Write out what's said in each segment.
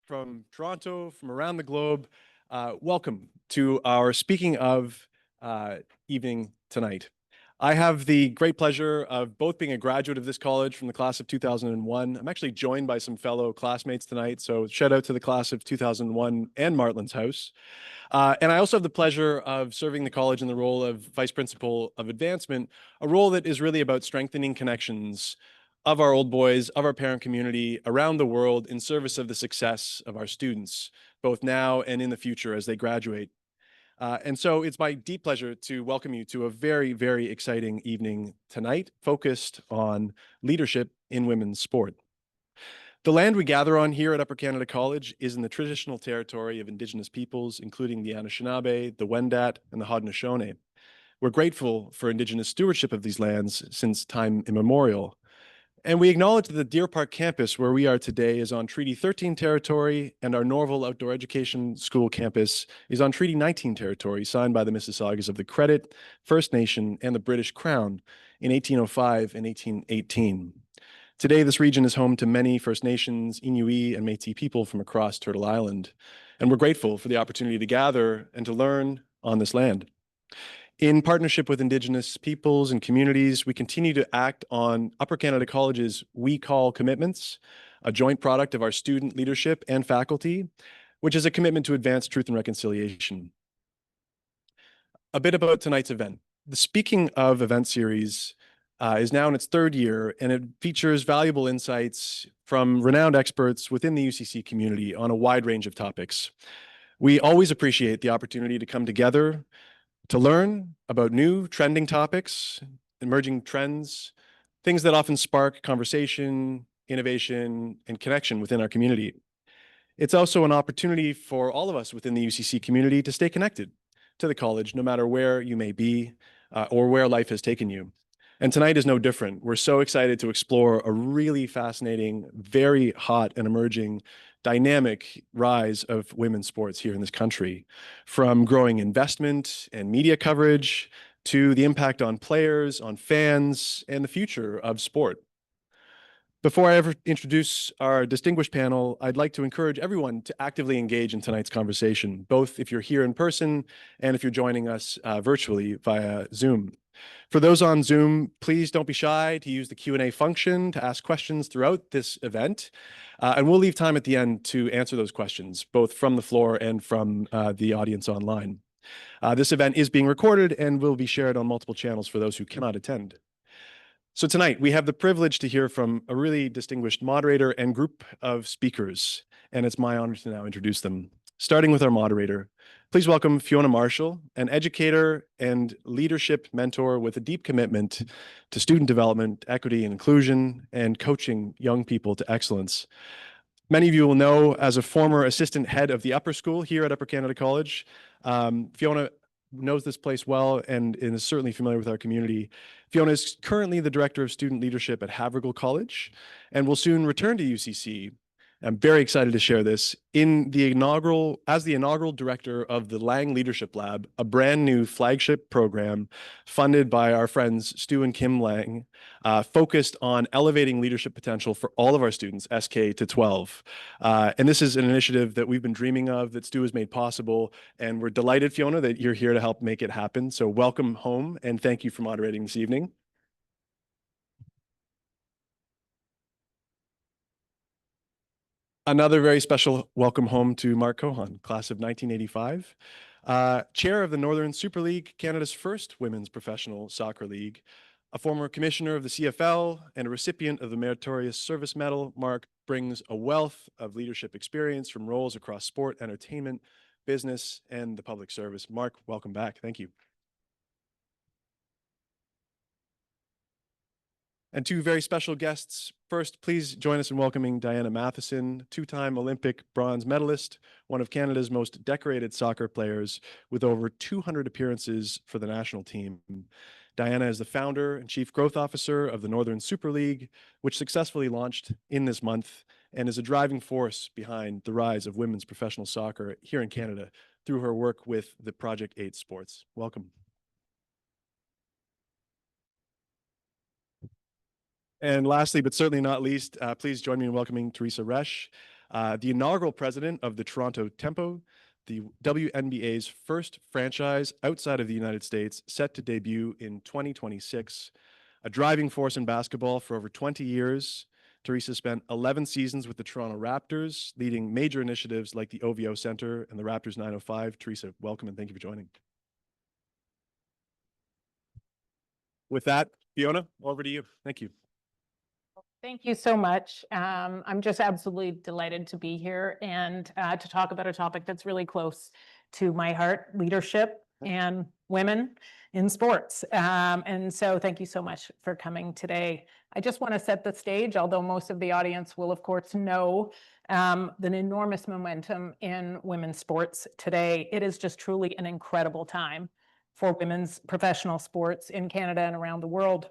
from Toronto, from around the globe. Welcome to our Speaking of evening tonight. I have the great pleasure of both being a graduate of this college from the class of 2001. I'm actually joined by some fellow classmates tonight, so shout out to the class of 2001 and Martland's House. And I also have the pleasure of serving the college in the role of Vice Principal of Advancement, a role that is really about strengthening connections of our old boys, of our parent community around the world in service of the success of our students, both now and in the future as they graduate. And so it's my deep pleasure to welcome you to a very, very exciting evening tonight, focused on leadership in women's sport. The land we gather on here at Upper Canada College is in the traditional territory of Indigenous peoples, including the Anishinaabe, the Wendat, and the Haudenosaunee. We're grateful for Indigenous stewardship of these lands since time immemorial. And we acknowledge that the Deer Park campus, where we are today, is on Treaty 13 territory, and our Norval Outdoor Education School campus is on Treaty 19 territory, signed by the Mississaugas of the Credit, First Nation, and the British Crown in 1805 and 1818. Today, this region is home to many First Nations, Inuit, and Métis people from across Turtle Island, and we're grateful for the opportunity to gather and to learn on this land. In partnership with Indigenous peoples and communities, we continue to act on Upper Canada College's We Call commitments, a joint product of our student leadership and faculty, which is a commitment to advance truth and reconciliation. A bit about tonight's event. The Speaking of event series is now in its third year, and it features valuable insights from renowned experts within the UCC community on a wide range of topics. We always appreciate the opportunity to come together to learn about new trending topics, emerging trends, things that often spark conversation, innovation, and connection within our community. It's also an opportunity for all of us within the UCC community to stay connected to the college, no matter where you may be or where life has taken you. And tonight is no different. We're so excited to explore a really fascinating, very hot and emerging dynamic rise of women's sports here in this country, from growing investment and media coverage to the impact on players, on fans, and the future of sport. Before I ever introduce our distinguished panel, I'd like to encourage everyone to actively engage in tonight's conversation, both if you're here in person and if you're joining us virtually via Zoom. For those on Zoom, please don't be shy to use the Q&A function to ask questions throughout this event. And we'll leave time at the end to answer those questions, both from the floor and from the audience online. This event is being recorded and will be shared on multiple channels for those who cannot attend. So tonight, we have the privilege to hear from a really distinguished moderator and group of speakers, and it's my honor to now introduce them. Starting with our moderator, please welcome Fiona Marshall, an educator and leadership mentor with a deep commitment to student development, equity and inclusion, and coaching young people to excellence. Many of you will know as a former assistant head of the upper school here at Upper Canada College. Fiona knows this place well and is certainly familiar with our community. Fiona is currently the Director of Student Leadership at Havergal College and will soon return to UCC. I'm very excited to share this as the inaugural director of the Lang Leadership Lab, a brand new flagship program funded by our friends Stu and Kim Lang, focused on elevating leadership potential for all of our students, SK to 12. And this is an initiative that we've been dreaming of, that Stu has made possible, and we're delighted, Fiona, that you're here to help make it happen. So welcome home, and thank you for moderating this evening. Another very special welcome home to Mark Cohon, class of 1985, chair of the Northern Super League, Canada's first women's professional soccer league, a former commissioner of the CFL, and a recipient of the Meritorious Service Medal. Mark brings a wealth of leadership experience from roles across sport, entertainment, business, and the public service. Mark, welcome back. Thank you. And two very special guests. First, please join us in welcoming Diana Matheson, two-time Olympic bronze medalist, one of Canada's most decorated soccer players with over 200 appearances for the national team. Diana is the founder and chief growth officer of the Northern Super League, which successfully launched in this month and is a driving force behind the rise of women's professional soccer here in Canada through her work with the Project 8 Sports. Welcome. And lastly, but certainly not least, please join me in welcoming Teresa Resch, the inaugural president of the Toronto Tempo, the WNBA's first franchise outside of the United States, set to debut in 2026. A driving force in basketball for over 20 years, Teresa spent 11 seasons with the Toronto Raptors, leading major initiatives like the OVO Center and the Raptors 905. Teresa, welcome and thank you for joining. With that, Fiona, over to you. Thank you. Thank you so much. I'm just absolutely delighted to be here and to talk about a topic that's really close to my heart, leadership and women in sports. And so thank you so much for coming today. I just want to set the stage, although most of the audience will, of course, know the enormous momentum in women's sports today. It is just truly an incredible time for women's professional sports in Canada and around the world.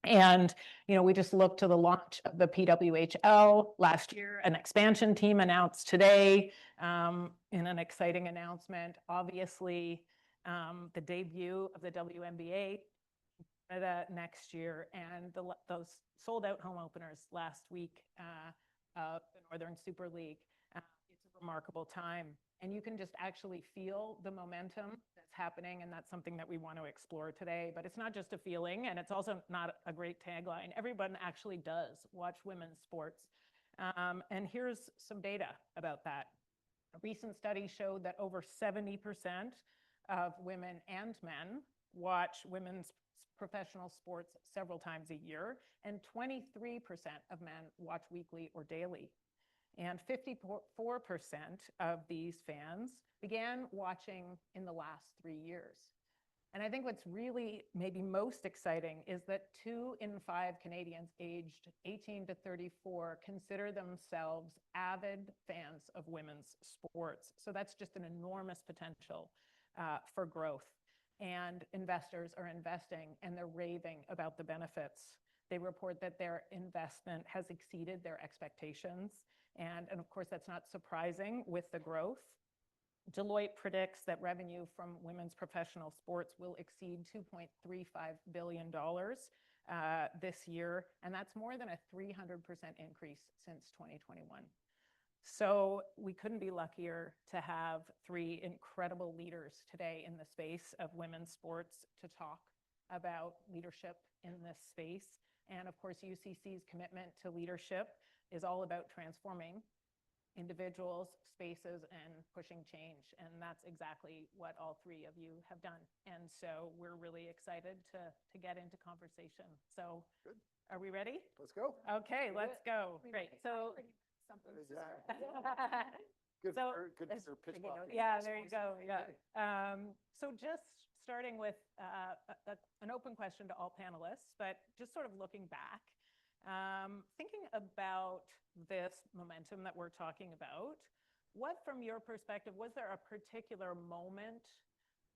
And, we just looked to the launch of the PWHL last year, an expansion team announced today in an exciting announcement. Obviously, the debut of the WNBA next year, and those sold-out home openers last week of the Northern Super League. It's a remarkable time. And you can just actually feel the momentum that's happening, and that's something that we want to explore today. But it's not just a feeling, and it's also not a great tagline. Everyone actually does watch women's sports. And here's some data about that. A recent study showed that over 70% of women and men watch women's professional sports several times a year, and 23% of men watch weekly or daily. And 54% of these fans began watching in the last 3 years. And I think what's really maybe most exciting is that 2 in 5 Canadians aged 18 to 34 consider themselves avid fans of women's sports. So that's just an enormous potential for growth. And investors are investing, and they're raving about the benefits. They report that their investment has exceeded their expectations. And of course, that's not surprising with the growth. Deloitte predicts that revenue from women's professional sports will exceed $2.35 billion this year. And that's more than a 300% increase since 2021. So we couldn't be luckier to have 3 incredible leaders today in the space of women's sports to talk about leadership in this space. And of course, UCC's commitment to leadership is all about transforming individuals, spaces, and pushing change. And that's exactly what all 3 of you have done. And so we're really excited to get into conversation. So good. Are we ready? Let's go. Okay, let's go. Great. So good for pitch ball. Yeah, there you go. Yeah. So just starting with an open question to all panelists, but just sort of looking back, thinking about this momentum that we're talking about, what from your perspective, was there a particular moment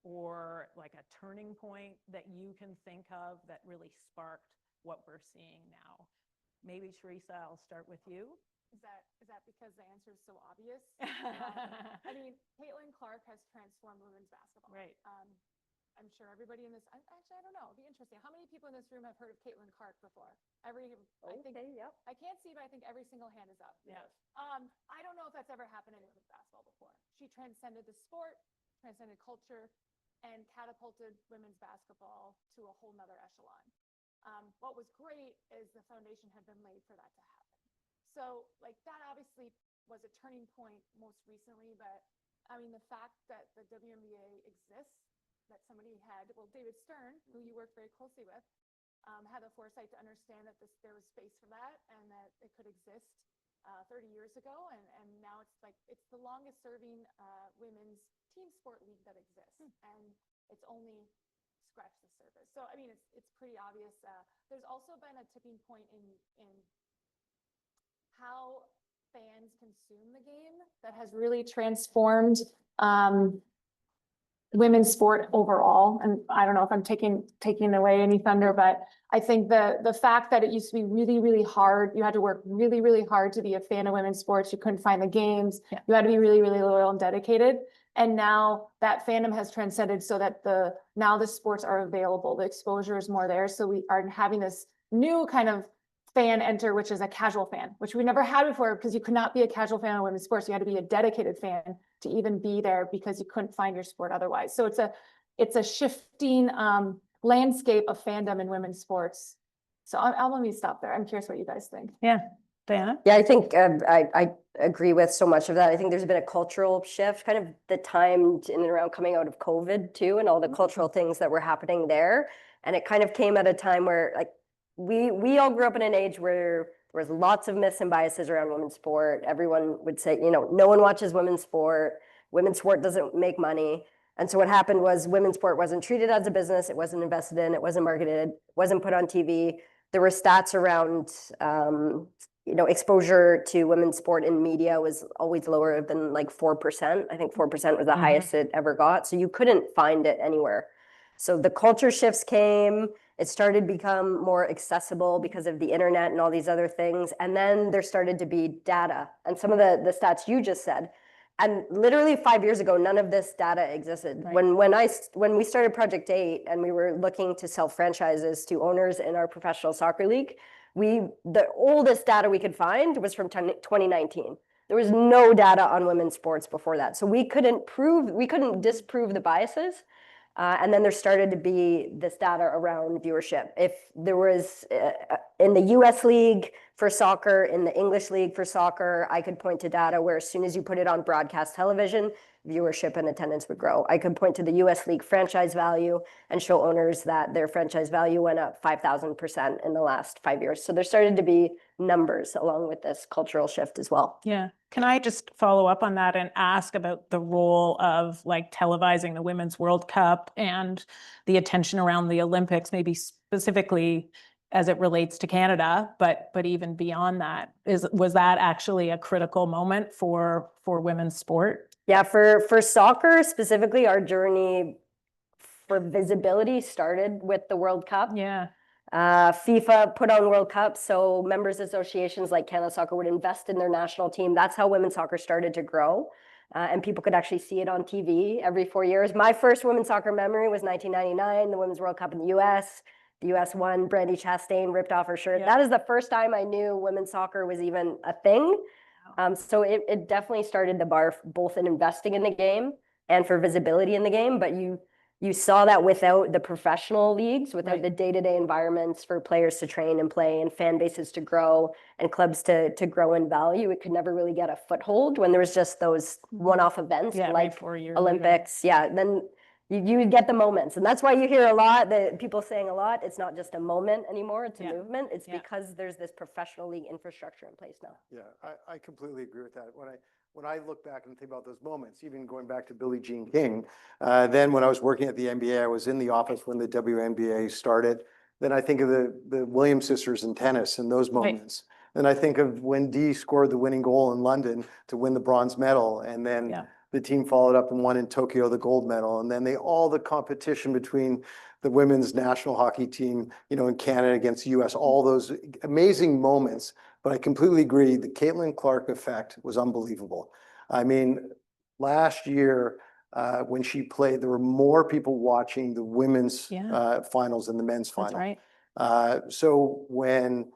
or like a turning point that you can think of that really sparked what we're seeing now? Maybe Teresa, I'll start with you. Is that because the answer is so obvious? I mean, Caitlin Clark has transformed women's basketball. Right. I'm sure everybody in this, actually, I don't know, it'd be interesting. How many people in this room have heard of Caitlin Clark before? Yep. I can't see, but I think every single hand is up. Yes. I don't know if that's ever happened in women's basketball before. She transcended the sport, transcended culture, and catapulted women's basketball to a whole nother echelon. What was great is the foundation had been laid for that to happen. So like that obviously was a turning point most recently, but I mean, the fact that the WNBA exists, that somebody had, well, David Stern, who you worked very closely with, had the foresight to understand that there was space for that and that it could exist 30 years ago. And now it's the longest serving women's team sport league that exists. And it's only scratched the surface. So, I mean, it's pretty obvious. There's also been a tipping point in how fans consume the game that has really transformed women's sport overall. And I don't know if I'm taking away any thunder, but I think the fact that it used to be really, really hard, you had to work really, really hard to be a fan of women's sports. You couldn't find the games. Yeah. You had to be really, really loyal and dedicated. And now that fandom has transcended so that now the sports are available. The exposure is more there. So we are having this new kind of fan enter, which is a casual fan, which we never had before because you could not be a casual fan of women's sports. You had to be a dedicated fan to even be there because you couldn't find your sport otherwise. So it's a shifting landscape of fandom in women's sports. So I'll let me stop there. I'm curious what you guys think. Yeah, Diana? Yeah, I think I agree with so much of that. I think there's been a cultural shift, kind of the time in and around coming out of COVID too, and all the cultural things that were happening there. And it kind of came at a time where like we all grew up in an age where there was lots of myths and biases around women's sport. Everyone would say, you know, no one watches women's sport. Women's sport doesn't make money. And so what happened was women's sport wasn't treated as a business. It wasn't invested in. It wasn't marketed. Wasn't put on TV. There were stats around, you know, exposure to women's sport in media was always lower than like 4%. I think 4% was the highest it ever got. So you couldn't find it anywhere. So the culture shifts came. It started to become more accessible because of the internet and all these other things. And then there started to be data. And some of the stats you just said. And literally 5 years ago, none of this data existed. Right. When we started Project 8 and we were looking to sell franchises to owners in our professional soccer league, the oldest data we could find was from 2019. There was no data on women's sports before that. So we couldn't disprove the biases. And then there started to be this data around viewership. If there was in the US league for soccer, in the English league for soccer, I could point to data where as soon as you put it on broadcast television, viewership and attendance would grow. I could point to the US league franchise value and show owners that their franchise value went up 5,000% in the last 5 years. So there started to be numbers along with this cultural shift as well. Yeah. Can I just follow up on that and ask about the role of like televising the Women's World Cup and the attention around the Olympics, maybe specifically as it relates to Canada, but even beyond that, was that actually a critical moment for women's sport? Yeah, for soccer specifically, our journey for visibility started with the World Cup. Yeah. FIFA put on World Cup, so members associations like Canada Soccer would invest in their national team. That's how women's soccer started to grow. And people could actually see it on TV every 4 years. My first women's soccer memory was 1999, the Women's World Cup in the US. The US won, Brandi Chastain ripped off her shirt. Yeah. That is the first time I knew women's soccer was even a thing. So it definitely started the bar both in investing in the game and for visibility in the game. But you saw that without the professional leagues, without the day-to-day environments for players to train and play and fan bases to grow and clubs to grow in value, it could never really get a foothold when there was just those one-off events like 4 years Olympics. Yeah, then you would get the moments. And that's why you hear a lot that people saying a lot, it's not just a moment anymore, it's a movement. It's because there's this professional league infrastructure in place now. Yeah, I completely agree with that. When I look back and think about those moments, even going back to Billie Jean King, then when I was working at the NBA, I was in the office when the WNBA started. Then I think of the Williams sisters in tennis and those moments. Then I think of when Dee scored the winning goal in London to win the bronze medal. And then the team followed up and won in Tokyo the gold medal. And then all the competition between the women's national hockey team, you know, in Canada against the US, all those amazing moments. But I completely agree. The Caitlin Clark effect was unbelievable. I mean, last year when she played, there were more people watching the women's finals than the men's final. That's right. So when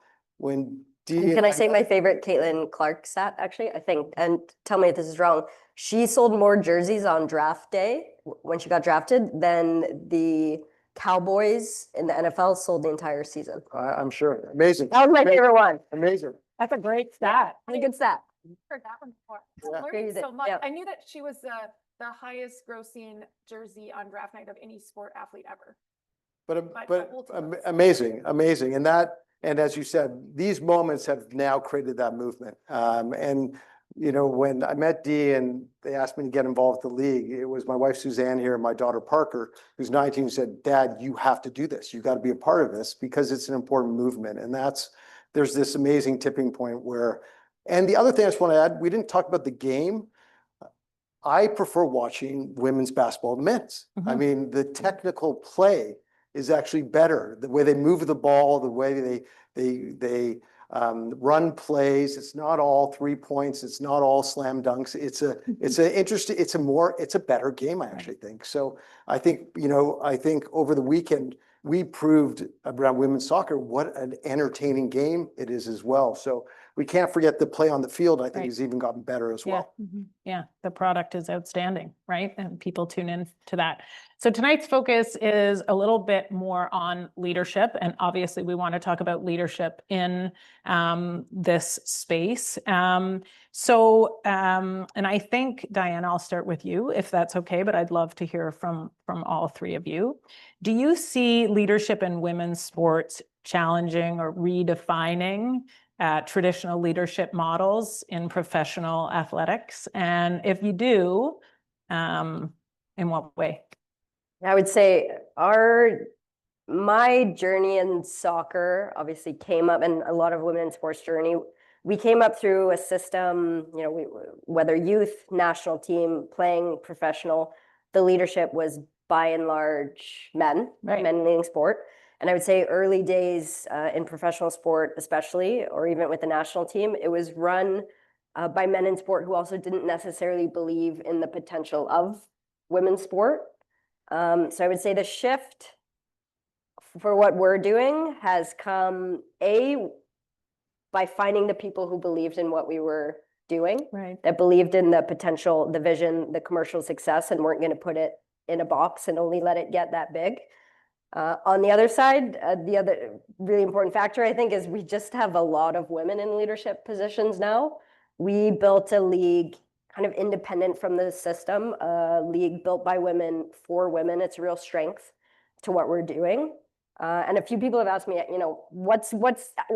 Dee, can I say my favorite Caitlin Clark stat, actually? I think, and tell me if this is wrong, she sold more jerseys on draft day when she got drafted than the Cowboys in the NFL sold the entire season. I'm sure. Amazing. That was my favorite one. Amazing. That's a great stat. That's a good stat. Heard that one before. Yeah. I'm learning Crazy. so much. Yeah. I knew that she was the highest grossing jersey on draft night of any sport athlete ever. But amazing. And as you said, these moments have now created that movement. And you know, when I met Dee and they asked me to get involved with the league, it was my wife Suzanne here and my daughter Parker, who's 19, who said, "Dad, you have to do this. You got to be a part of this because it's an important movement." And there's this amazing tipping point where, and the other thing I just want to add, we didn't talk about the game. I prefer watching women's basketball than men's. I mean, the technical play is actually better. The way they move the ball, the way they run plays. It's not all 3 points. It's not all slam dunks. It's a better game, I actually think. So I think over the weekend, we proved around women's soccer what an entertaining game it is as well. So we can't forget the play on the field. I think Right. has even gotten better as Yeah, well. yeah, the product is outstanding, right? And people tune in to that. So tonight's focus is a little bit more on leadership, and obviously we want to talk about leadership in this space. And I think, Diana, I'll start with you if that's okay, but I'd love to hear from all three of you. Do you see leadership in women's sports challenging or redefining traditional leadership models in professional athletics? And if you do, in what way? I would say my journey in soccer obviously came up, and a lot of women in sports journey, we came up through a system, you know, whether youth, national team, playing professional, the leadership was by and large men, Right. men leading sport. And I would say early days in professional sport, especially, or even with the national team, it was run by men in sport who also didn't necessarily believe in the potential of women's sport. So I would say the shift for what we're doing has come, by finding the people who believed in what we were doing, Right. that believed in the potential, the vision, the commercial success, and weren't going to put it in a box and only let it get that big. On the other side, the other really important factor, I think, is we just have a lot of women in leadership positions now. We built a league kind of independent from the system, a league built by women for women. It's a real strength to what we're doing. And a few people have asked me, you know,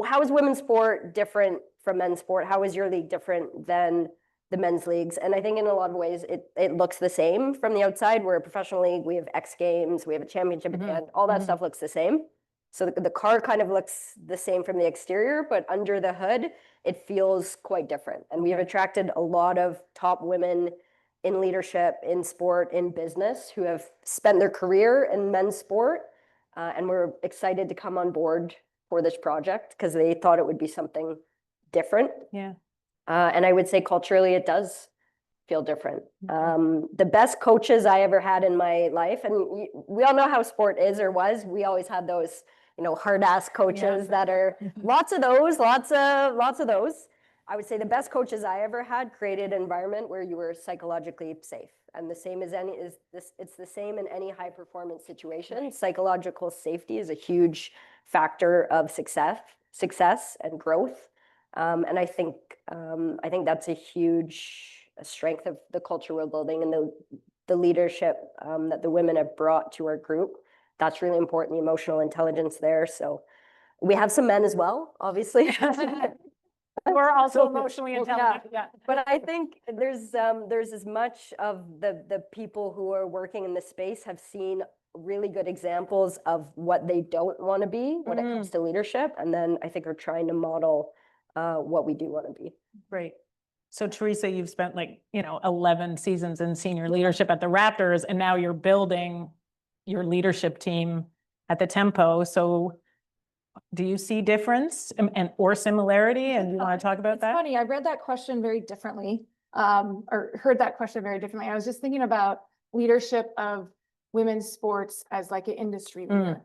how is women's sport different from men's sport? How is your league different than the men's leagues? And I think in a lot of ways, it looks the same from the outside. We're a professional league. We have X Games. We have a championship at the end. All that stuff looks the same. So the car kind of looks the same from the exterior, but under the hood, it feels quite different. And we have attracted a lot of top women in leadership, in sport, in business, who have spent their career in men's sport. And we're excited to come on board for this project because they thought it would be something different. Yeah. And I would say culturally, it does feel different. The best coaches I ever had in my life, and we all know how sport is or was, we always had those, you know, hard ass coaches that are lots of those. I would say the best coaches I ever had created an environment where you were psychologically safe. And the same as it's the same in any high performance situation. Psychological safety is a huge factor of success and growth. And I think that's a huge strength of the culture we're building and the leadership that the women have brought to our group. That's really important, the emotional intelligence there. So we have some men as well, obviously. We're also emotionally intelligent. Yeah. But I think there's as much of the people who are working in this space have seen really good examples of what they don't want to be when it comes to leadership. And then I think are trying to model what we do want to be. Great. So Teresa, you've spent 11 seasons in senior leadership at the Raptors, and now you're building your leadership team at the Tempo. So do you see difference or similarity? And you want to talk about that? It's funny, I read that question very differently, or heard that question very differently. I was just thinking about leadership of women's sports as like an industry leader.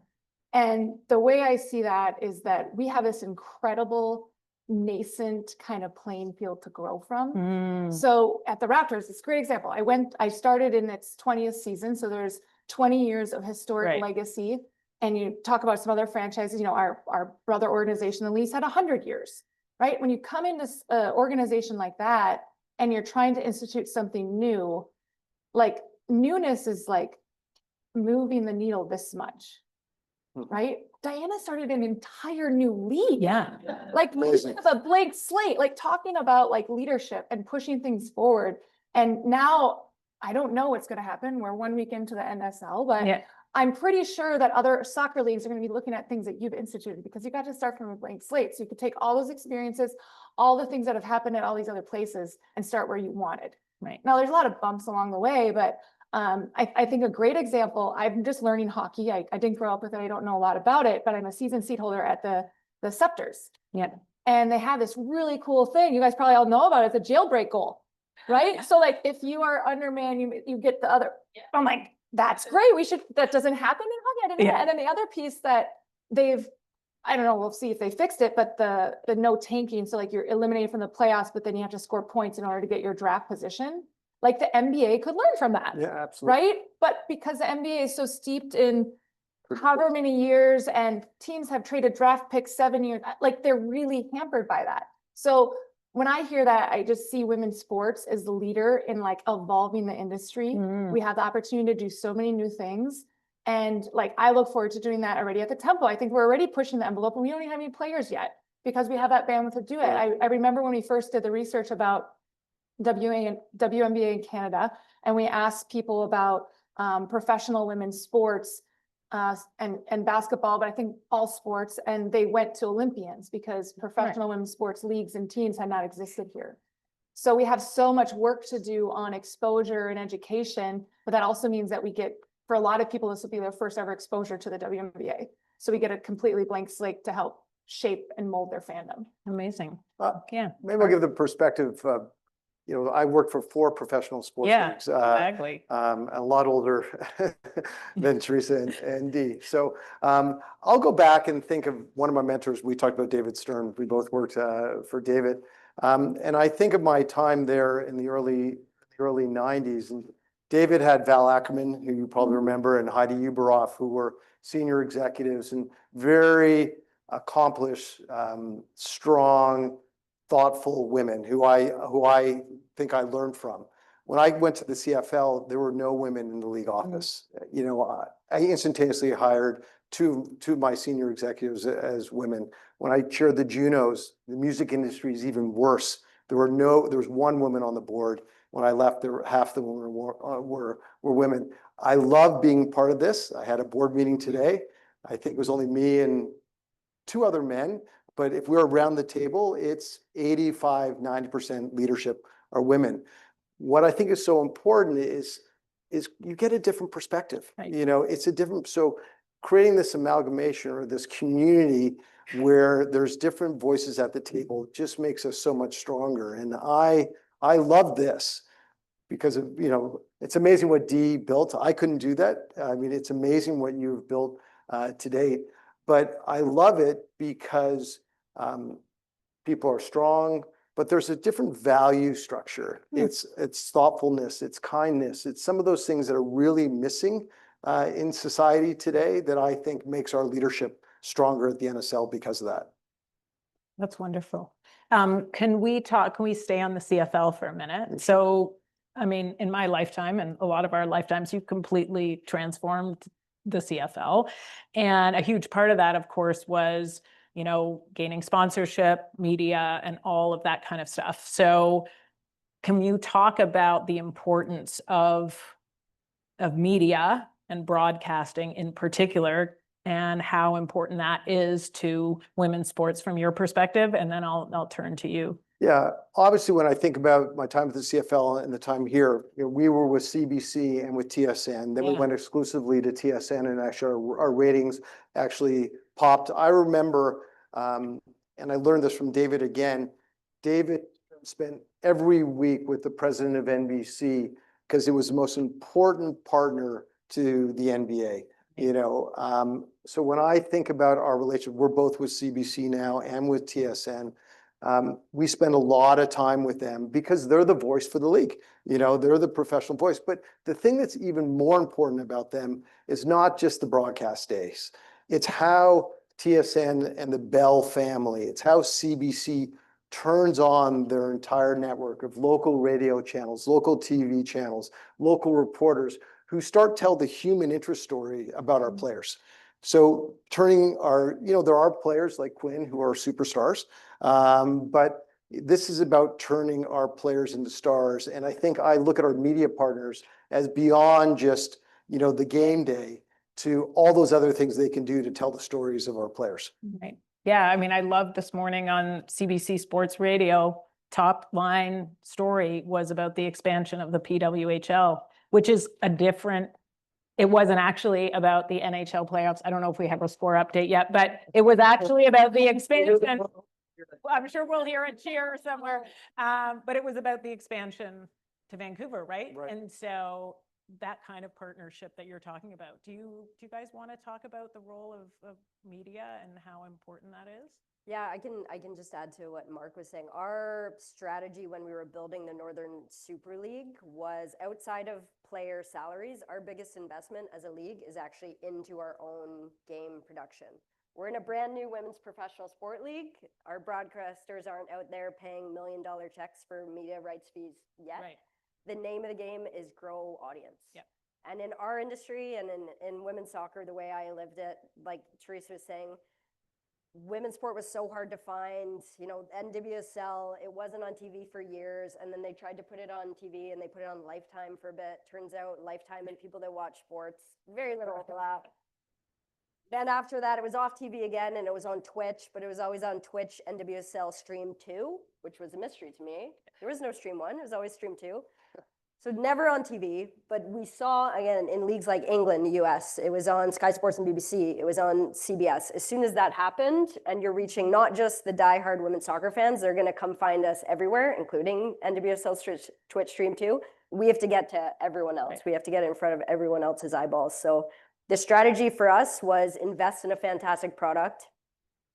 And the way I see that is that we have this incredible nascent kind of playing field to grow from. So at the Raptors, it's a great example. I started in its 20th season. So there's 20 years of historic legacy. And you talk about some other franchises, you know, our brother organization, the Leafs, had 100 years, right? When you come into an organization like that and you're trying to institute something new, like newness is like moving the needle this much, right? Diana started an entire new league. Yeah. Like a blank slate, like talking about like leadership and pushing things forward. And now I don't know what's going to happen. We're 1 week into the NSL, but I'm pretty sure that other soccer leagues are going to be looking at things that you've instituted because you got to start from a blank slate. So you could take all those experiences, all the things that have happened at all these other places and start where you wanted. Right. Now there's a lot of bumps along the way, but I think a great example, I'm just learning hockey. I didn't grow up with it. I don't know a lot about it, but I'm a season seat holder at the Scepters. Yeah. And they have this really cool thing. You guys probably all know about it. It's a jailbreak goal, right? So like if you are undermanned, you get the other. I'm like, that's great. That doesn't happen in yeah, I didn't know Yeah. that. And then the other piece that they've, I don't know, we'll see if they fixed it, but the no tanking, so like you're eliminated from the playoffs, but then you have to score points in order to get your draft position. Like the NBA could learn from that, Yeah, absolutely. right? But because the NBA is so steeped in however many years and teams have traded draft picks 7 years, like they're really hampered by that. So when I hear that, I just see women's sports as the leader in like evolving the industry. Mm. We have the opportunity to do so many new things. And like, I look forward to doing that already at the Temple. I think we're already pushing the envelope and we don't even have any players yet because we have that bandwidth to do it. I remember when we first did the research about WNBA in Canada, and we asked people about professional women's sports and basketball, but I think all sports, and they went to Olympians because professional women's sports leagues and teams had not existed here. So we have so much work to do on exposure and education, but that also means that we get, for a lot of people, this will be their first ever exposure to the WNBA. So we get a completely blank slate to help shape and mold their fandom. Amazing. Uh, Yeah. Maybe I'll give the perspective, I work for 4 professional sports Yeah, leagues. exactly. A lot older than Teresa and Dee. So I'll go back and think of one of my mentors. We talked about David Stern. We both worked for David. And I think of my time there in the early 90s. And David had Val Ackerman, who you probably remember, and Heidi Uberoff, who were senior executives and very accomplished, strong, thoughtful women who I think I learned from. When I went to the CFL, there were no women in the league office. I instantaneously hired two of my senior executives as women. When I chaired the Junos, the music industry is even worse. There was one woman on the board. When I left, half the women were women. I love being part of this. I had a board meeting today. I think it was only me and 2 other men. But if we're around the table, it's 85, 90% leadership are women. What I think is so important is you get a different perspective. Right. It's a different, so creating this amalgamation or this community where there's different voices at the table just makes us so much stronger. And I love this because of, it's amazing what Dee built. I couldn't do that. I mean, it's amazing what you've built to date. But I love it because people are strong, but there's a different value structure. It's thoughtfulness, it's kindness. It's some of those things that are really missing in society today that I think makes our leadership stronger at the NSL because of that. That's wonderful. Can we stay on the CFL for a minute? So, I mean, in my lifetime and a lot of our lifetimes, you've completely transformed the CFL. And a huge part of that, of course, was, gaining sponsorship, media, and all of that kind of stuff. So can you talk about the importance of media and broadcasting in particular, and how important that is to women's sports from your perspective? And then I'll turn to you. Yeah, obviously, when I think about my time at the CFL and the time here, we were with CBC and with TSN. Then we went exclusively to TSN, and actually our ratings actually popped. I remember, and I learned this from David again. David spent every week with the president of NBC because it was the most important partner to the NBA. So when I think about our relationship, we're both with CBC now and with TSN. We spend a lot of time with them because they're the voice for the league. They're the professional voice. But the thing that's even more important about them is not just the broadcast days. It's how TSN and the Bell family, it's how CBC turns on their entire network of local radio channels, local TV channels, local reporters who start tell the human interest story about our players. So turning there are players like Quinn who are superstars, but this is about turning our players into stars. And I think I look at our media partners as beyond just, the game day to all those other things they can do to tell the stories of our players. Right. Yeah. I mean, I loved this morning on CBC Sports Radio, top line story was about the expansion of the PWHL, which is it wasn't actually about the NHL playoffs. I don't know if we have a score update yet, but it was actually about the expansion. I'm sure we'll hear a cheer somewhere. But it was about the expansion to Vancouver, right? And so that kind of partnership that you're talking about. Do you guys want to talk about the role of media and how important that is? Yeah, I can just add to what Mark was saying. Our strategy when we were building the Northern Super League was outside of player salaries. Our biggest investment as a league is actually into our own game production. We're in a brand new women's professional sport league. Our broadcasters aren't out there paying $1 million checks for media rights fees yet. Right. The name of the game is grow audience. Yep. And in our industry and in women's soccer, the way I lived it, like Teresa was saying, women's sport was so hard to find. You know, NWSL, it wasn't on TV for years, and then they tried to put it on TV and they put it on Lifetime for a bit. Turns out Lifetime and people that watch sports, very little overlap. Then after that, it was off TV again, and it was on Twitch, but it was always on Twitch NWSL Stream 2, which was a mystery to me. There was no Stream 1, it was always Stream 2. So never on TV, but we saw, again, in leagues like England, the US, it was on Sky Sports and BBC, it was on CBS. As soon as that happened, and you're reaching not just the diehard women's soccer fans, they're gonna come find us everywhere, including NWSL Twitch Stream 2. We have to get to everyone else. We have to get in front of everyone else's eyeballs. So the strategy for us was invest in a fantastic product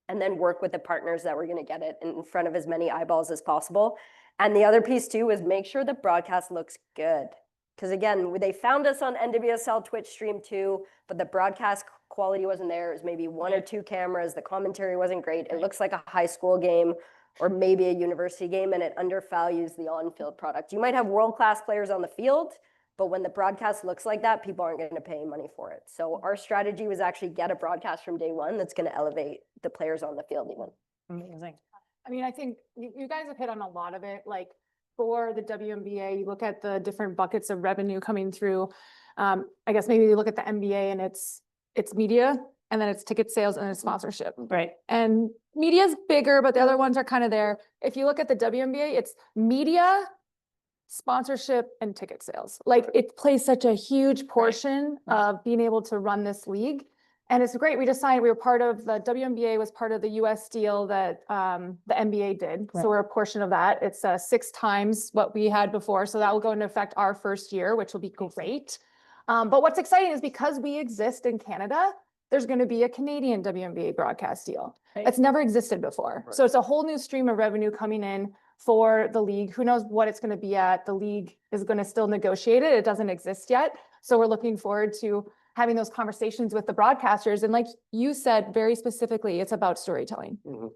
and then work with the partners that were gonna get it in front of as many eyeballs as possible. And the other piece too is make sure the broadcast looks good. Because again, they found us on NWSL Twitch Stream 2, but the broadcast quality wasn't there. It was maybe one or two cameras. The commentary wasn't great. It looks like a high school game or maybe a university game, and it undervalues the on-field product. You might have world-class players on the field, but when the broadcast looks like that, people aren't going to pay money for it. So our strategy was actually get a broadcast from day one that's going to elevate the players on the field even. Amazing. I mean, I think you guys have hit on a lot of it. Like for the WNBA, you look at the different buckets of revenue coming through. I guess maybe you look at the NBA and it's media, and then it's ticket sales, and then it's sponsorship. Right. And media's bigger, but the other ones are kind of there. If you look at the WNBA, it's media, sponsorship, and ticket sales. Like it plays such a huge portion of being able to run this league. And it's great. We just signed, we were part of the WNBA was part of the US deal that the NBA did. Right. So we're a portion of that. It's 6 times what we had before. So that will go into effect our first year, which will be great. But what's exciting is because we exist in Canada, there's going to be a Canadian WNBA broadcast deal. Right. It's never existed before. Right. So it's a whole new stream of revenue coming in for the league. Who knows what it's going to be at? The league is going to still negotiate it. It doesn't exist yet. So we're looking forward to having those conversations with the broadcasters. And like you said, very specifically, it's about storytelling. Mhm.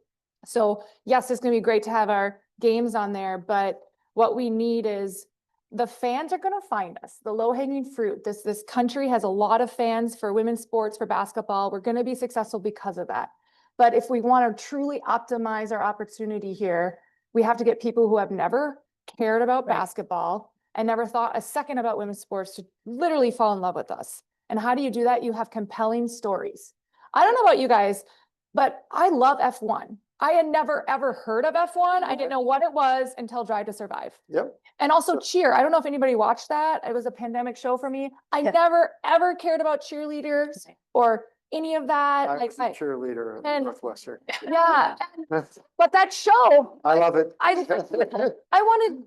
So yes, it's going to be great to have our games on there, but what we need is the fans are going to find us, the low-hanging fruit. This country has a lot of fans for women's sports, for basketball. We're going to be successful because of that. But if we want to truly optimize our opportunity here, we have to get people who have never cared about basketball and never thought a second about women's sports to literally fall in love with us. And how do you do that? You have compelling stories. I don't know about you guys, but I love F1. I had never, ever heard of F1. I didn't know what it was until Drive to Survive. Yep. And also Cheer. I don't know if anybody watched that. It was a pandemic show for me. I never, ever cared about cheerleaders or any of that. I Like, was a cheerleader at and- Northwestern. yeah, but that show, I love it. I wanted,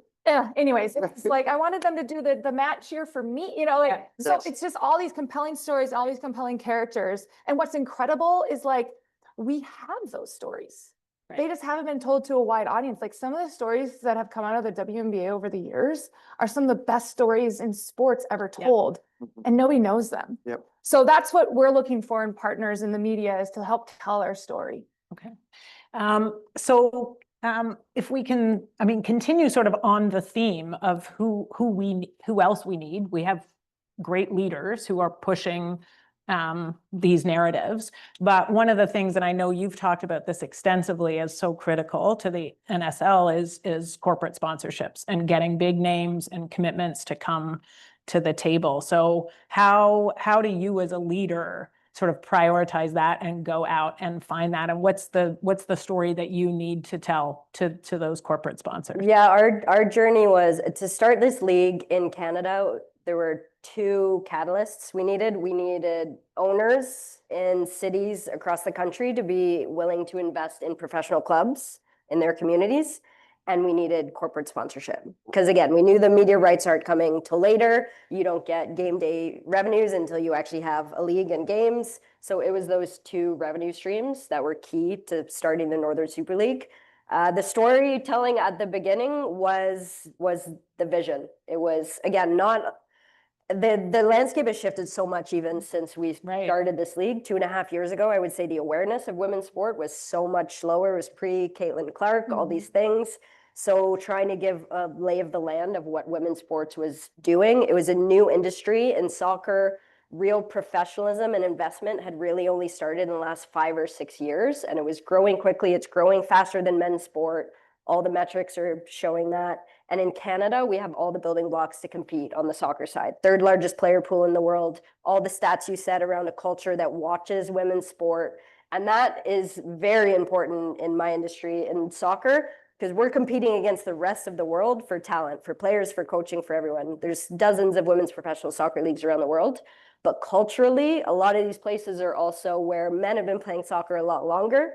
anyways, it's like, I wanted them to do the mat cheer for me, you know, like, so Yes. it's just all these compelling stories, all these compelling characters. And what's incredible is like, we have those stories. Right. They just haven't been told to a wide audience. Like some of the stories that have come out of the WNBA over the years are some of the best stories in sports ever Yeah. told, Mhm. and nobody knows them. Yep. So that's what we're looking for in partners in the media, is to help tell our story. Okay. If we can, I mean, continue sort of on the theme of who else we need. We have great leaders who are pushing these narratives. But one of the things that I know you've talked about this extensively as so critical to the NSL is corporate sponsorships and getting big names and commitments to come to the table. So how do you as a leader sort of prioritize that and go out and find that? And what's the story that you need to tell to those corporate sponsors? Yeah, our journey was to start this league in Canada. There were 2 catalysts we needed. We needed owners in cities across the country to be willing to invest in professional clubs in their communities. and we needed corporate sponsorship. Because again, we knew the media rights aren't coming till later. You don't get game day revenues until you actually have a league and games. So it was those two revenue streams that were key to starting the Northern Super League. The storytelling at the beginning was the vision. It was, again, not the landscape has shifted so much even since we started this league 2.5 years ago. I would say the awareness of women's sport was so much lower. It was pre-Caitlin Clark, all these things. So trying to give a lay of the land of what women's sports was doing. It was a new industry in soccer. Real professionalism and investment had really only started in the last 5 or 6 years, and it was growing quickly. It's growing faster than men's sport. All the metrics are showing that. And in Canada, we have all the building blocks to compete on the soccer side. 3rd largest player pool in the world. All the stats you said around a culture that watches women's sport. And that is very important in my industry in soccer, because we're competing against the rest of the world for talent, for players, for coaching, for everyone. There's dozens of women's professional soccer leagues around the world. But culturally, a lot of these places are also where men have been playing soccer a lot longer.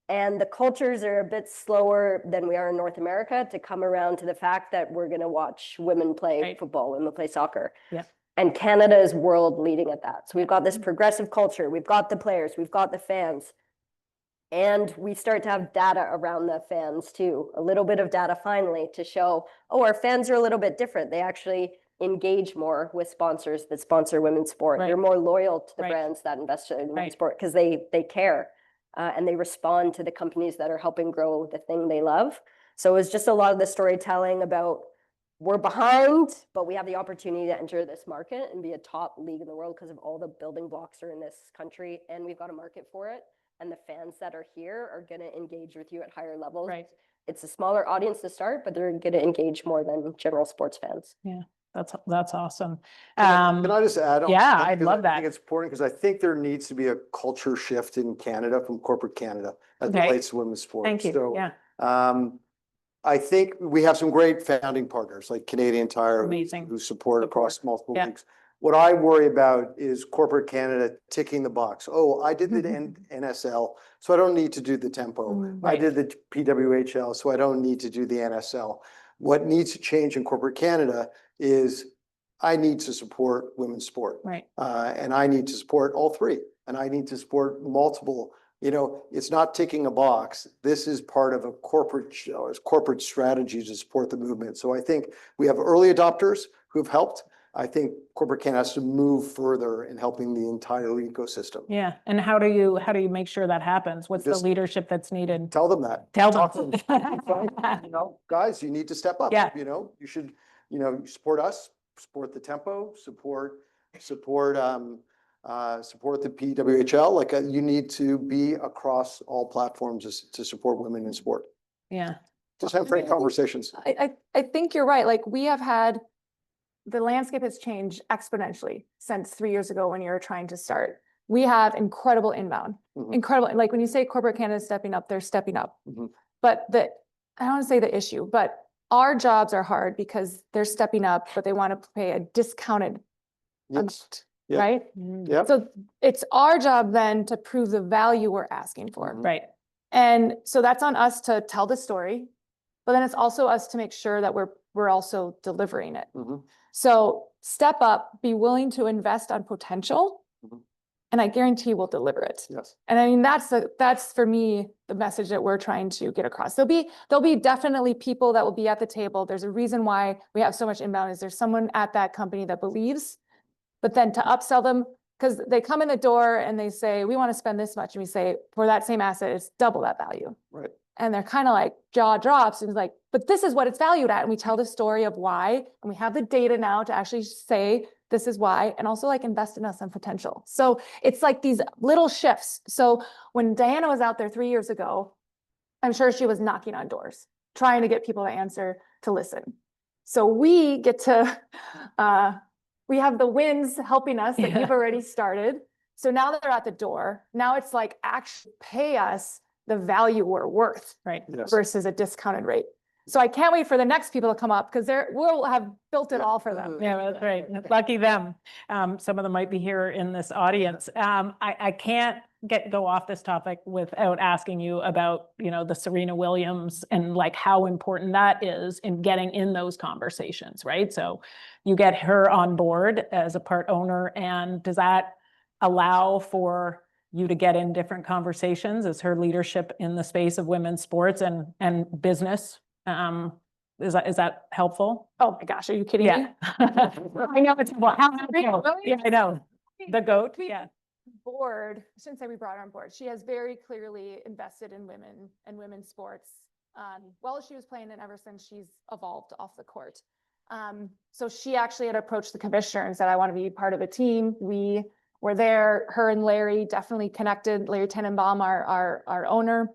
And the cultures are a bit slower than we are in North America to come around to the fact that we're going to watch women play football, women play soccer. Yeah. And Canada is world leading at that. So we've got this progressive culture. We've got the players. We've got the fans. And we start to have data around the fans too. A little bit of data finally to show, oh, our fans are a little bit different. They actually engage more with sponsors that sponsor women's sport. They're more loyal to the brands that invest in women's sport because they care. And they respond to the companies that are helping grow the thing they love. So it was just a lot of the storytelling about we're behind, but we have the opportunity to enter this market and be a top league in the world because of all the building blocks are in this country, and we've got a market for it. And the fans that are here are going to engage with you at higher levels. It's a smaller audience to start, but they're going to engage more than general sports fans. Yeah. That's awesome. Can I just add on? Yeah, something? I'd 'Cause love I that. think it's important because I think there needs to be a culture shift in Canada from corporate Canada as it relates to women's sports. Thank you. So, Yeah. I think we have some great founding partners like Canadian Tire Amazing. who support across multiple Yeah. leagues. What I worry about is corporate Canada ticking the box. Oh, I did the NSL, so I don't need to do the tempo. I did the PWHL, so I don't need to do the NSL. What needs to change in corporate Canada is I need to support women's sport. And I need to support all three. And I need to support multiple. You know, it's not ticking a box. This is part of a corporate strategy to support the movement. So I think we have early adopters who've helped. I think corporate Canada has to move further in helping the entire ecosystem. Yeah. And how do you make sure that happens? What's the leadership that's needed? Tell them that. Tell Talk them. to them. You know, guys, you need to step up. Yeah. You know, you should, you know, support us, support the tempo, support the PWHL. Like you need to be across all platforms to support women in sport. Yeah. Just have frank conversations. I think you're right. Like we have had, the landscape has changed exponentially since 3 years ago when you were trying to start. We have incredible inbound, incredible. Like when you say corporate Canada is stepping up, they're stepping up. But I don't want to say the issue, but our jobs are hard because they're stepping up, but they want to pay a discounted amount, right? Yeah. So it's our job then to prove the value we're asking for. Right. And so that's on us to tell the story, but then it's also us to make sure that we're also delivering it. So step up, be willing to invest on potential, and I guarantee we'll deliver it. Yes. And I mean, that's for me, the message that we're trying to get across. There'll be definitely people that will be at the table. There's a reason why we have so much inbound is there's someone at that company that believes, but then to upsell them, because they come in the door and they say, we want to spend this much. And we say, for that same asset, it's double that value. Right. And they're kind of like jaw drops and it's like, but this is what it's valued at. And we tell the story of why, and we have the data now to actually say, this is why, and also like invest in us on potential. So it's like these little shifts. So when Diana was out there 3 years ago, I'm sure she was knocking on doors, trying to get people to answer, to listen. So we get to, we have the wins helping us that you've already started. So now they're at the door. Now it's like actually pay us the value we're worth Right. Yes. versus a discounted rate. So I can't wait for the next people to come up because we'll have built it all for them. Yeah, that's right. Lucky them. Some of them might be here in this audience. I can't go off this topic without asking you about, the Serena Williams and like how important that is in getting in those conversations, right? So you get her on board as a part owner, and does that allow for you to get in different conversations as her leadership in the space of women's sports and business? Is that helpful? Oh my gosh, are you kidding me? Yeah. I know it's, well, how helpful? Yeah, I know. The GOAT, yeah. Board, I shouldn't say we brought her on board. She has very clearly invested in women and women's sports. Well, she was playing, and ever since she's evolved off the court. So she actually had approached the commissioner and said, I want to be part of a team. We were there, her and Larry definitely connected, Larry Tenenbaum, our owner.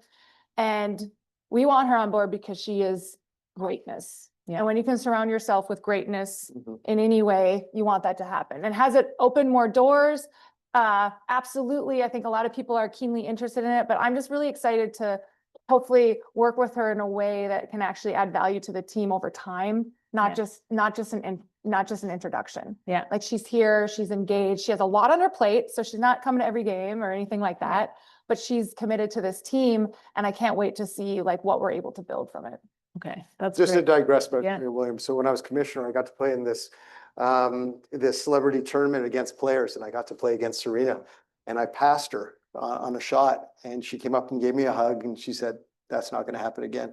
And we want her on board because she is greatness. Yeah. And when you can surround yourself with greatness in any way, you want that to happen. And has it opened more doors? Absolutely. I think a lot of people are keenly interested in it, but I'm just really excited to hopefully work with her in a way that can actually add value to the team over time, not just an introduction. Yeah. Like, she's here, she's engaged, she has a lot on her plate, so she's not coming to every game or anything like that, but she's committed to this team, and I can't wait to see like what we're able to build from it. Okay, that's Just to great. digress about Yeah. Serena Williams. So when I was commissioner, I got to play in this celebrity tournament against players, and I got to play against Serena, and I passed her on a shot, and she came up and gave me a hug, and she said, "That's not going to happen again."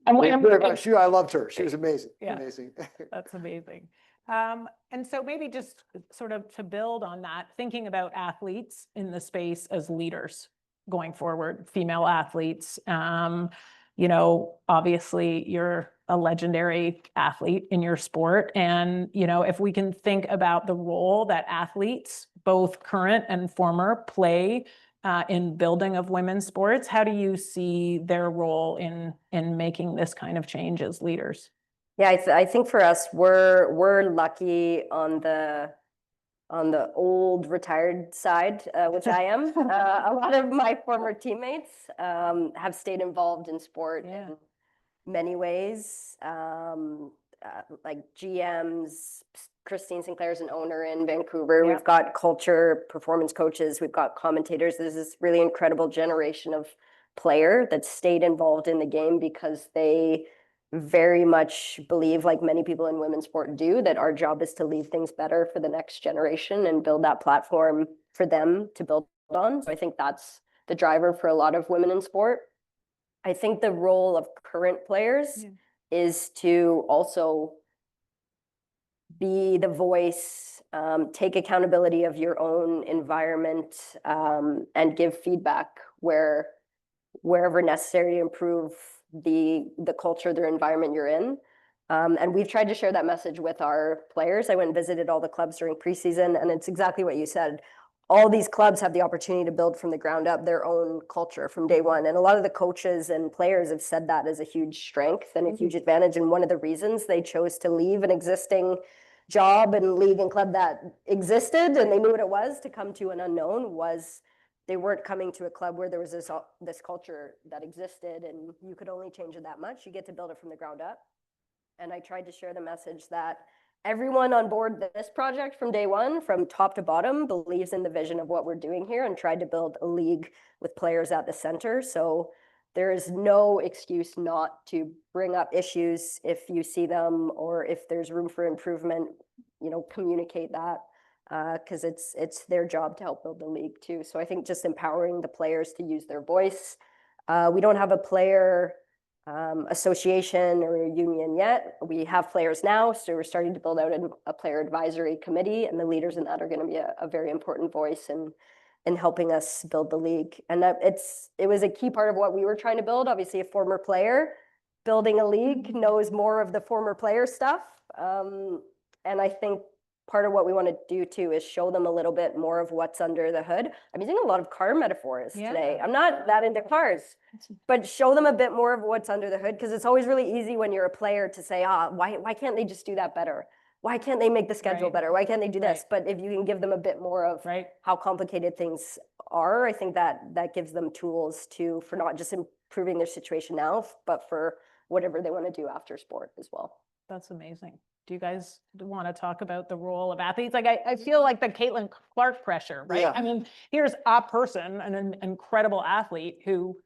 I loved her. She was amazing. Yeah. Amazing. That's amazing. And so maybe just sort of to build on that, thinking about athletes in the space as leaders going forward, female athletes, obviously you're a legendary athlete in your sport. And, if we can think about the role that athletes, both current and former, play in building of women's sports, how do you see their role in making this kind of change as leaders? Yeah, I think for us, we're lucky on the old retired side, which I am. A lot of my former teammates have stayed involved in sport in many ways. Like GMs, Christine Sinclair's an owner in Vancouver. Yeah. We've got culture, performance coaches, we've got commentators. There's this really incredible generation of player that stayed involved in the game because they very much believe, like many people in women's sport do, that our job is to leave things better for the next generation and build that platform for them to build on. So I think that's the driver for a lot of women in sport. I think the role of current players is to also be the voice, take accountability of your own environment, and give feedback wherever necessary to improve the culture, their environment you're in. And we've tried to share that message with our players. I went and visited all the clubs during preseason, and it's exactly what you said. All these clubs have the opportunity to build from the ground up their own culture from day one. And a lot of the coaches and players have said that as a huge strength and a huge advantage. And one of the reasons they chose to leave an existing job and league and club that existed and they knew what it was to come to an unknown was they weren't coming to a club where there was this culture that existed and you could only change it that much. You get to build it from the ground up. And I tried to share the message that everyone on board this project from day one, from top to bottom, believes in the vision of what we're doing here and tried to build a league with players at the center. So there is no excuse not to bring up issues if you see them or if there's room for improvement, communicate that because it's their job to help build the league too. So I think just empowering the players to use their voice. We don't have a player association or a union yet. We have players now, so we're starting to build out a player advisory committee, and the leaders in that are going to be a very important voice in helping us build the league. And it was a key part of what we were trying to build. Obviously, a former player building a league knows more of the former player stuff, and I think part of what we want to do too is show them a little bit more of what's under the hood. I'm using a lot of car metaphors today. I'm not that into cars, but show them a bit more of what's under the hood, because it's always really easy when you're a player to say, why can't they just do that better? Why can't they make the schedule better? Why can't they do this? But if you can give them a bit more of how complicated things are, I think that gives them tools for not just improving their situation now, but for whatever they want to do after sport as well. That's amazing. Do you guys want to talk about the role of athletes? Like, I feel like the Caitlin Clark pressure, right? Yeah. I mean, here's a person, an incredible athlete who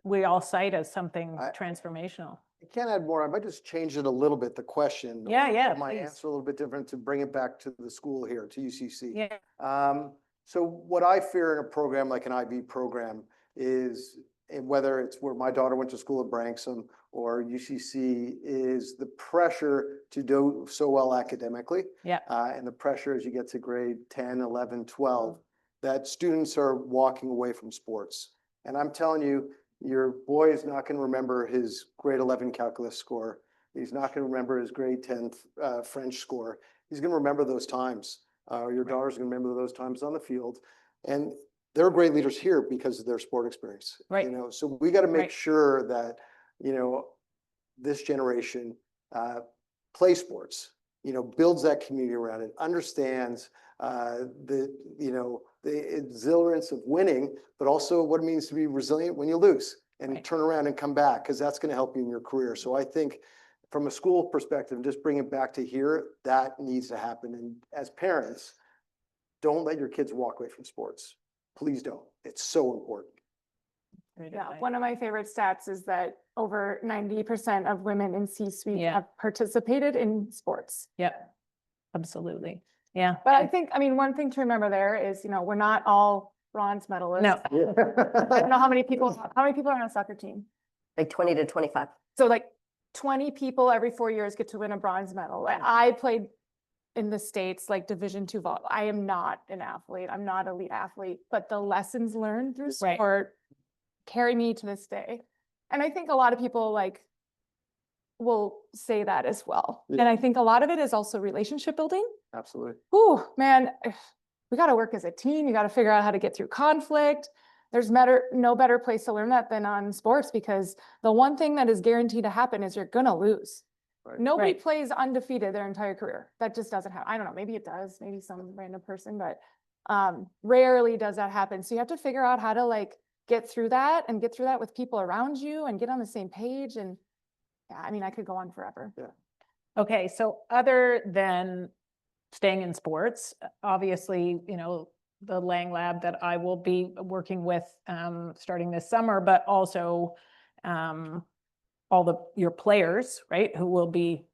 we all cite as something transformational. I can't add more. I might just change it a little bit, the question. Yeah, My please. answer a little bit different to bring it back to the school here, to UCC. Yeah. So what I fear in a program like an IB program is, and whether it's where my daughter went to school at Branksome or UCC, is the pressure to do so well academically. Yeah. And the pressure as you get to grade 10, 11, 12, that students are walking away from sports. And I'm telling you, your boy is not going to remember his grade 11 calculus score. He's not going to remember his grade 10 French score. He's going to remember those times. Your daughter's going to remember those times on the field. And they're great leaders here because of their sport experience. Right. You know, so we got to make Right. sure that, you know, this generation plays sports, you know, builds that community around it, understands the, you know, the exhilarance of winning, but also what it means to be resilient when you lose and Right. turn around and come back, because that's going to help you in your career. So I think from a school perspective, just bring it back to here, that needs to happen. And as parents, don't let your kids walk away from sports. Please don't. It's so important. Great Yeah, advice. one of my favorite stats is that over 90% of women in C-suite Yeah. have participated in sports. Yep. Absolutely. Yeah. But I think, I mean, one thing to remember there is, you know, we're not all bronze medalists. No. I don't know how many people are on a soccer team. Like 20 to 25. So like 20 people every 4 years get to win a bronze medal. Like, I played in the States, like Division II volleyball. I am not an athlete. I'm not an elite athlete, but the lessons learned through Right. sport carry me to this day. And I think a lot of people like will say that as well. Yeah. And I think a lot of it is also relationship building. Absolutely. Whew, man, we got to work as a team. You got to figure out how to get through conflict. There's no better place to learn that than on sports, because the one thing that is guaranteed to happen is you're going to lose. Right. Nobody Right. plays undefeated their entire career. That just doesn't happen. I don't know, maybe it does, maybe some random person, but rarely does that happen. So you have to figure out how to like get through that and get through that with people around you and get on the same page. And yeah, I mean, I could go on forever. Okay, so other than staying in sports, obviously, you know, the Lang Lab that I will be working with starting this summer, but also all your players, right, who will be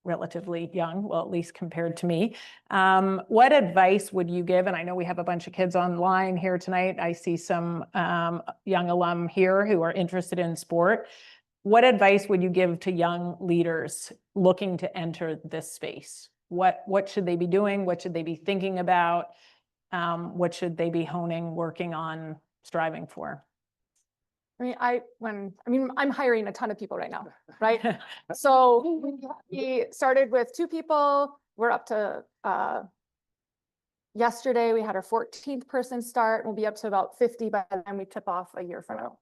relatively young, well, at least compared to me. What advice would you give? And I know we have a bunch of kids online here tonight. I see some young alum here who are interested in sport. What advice would you give to young leaders looking to enter this space? What should they be doing? What should they be thinking about? What should they be honing, working on, striving for? I mean, I'm hiring a ton of people right now, right? So we started with 2 people. We're up to, yesterday we had our 14th person start. We'll be up to about 50 by the time we tip off a year from now.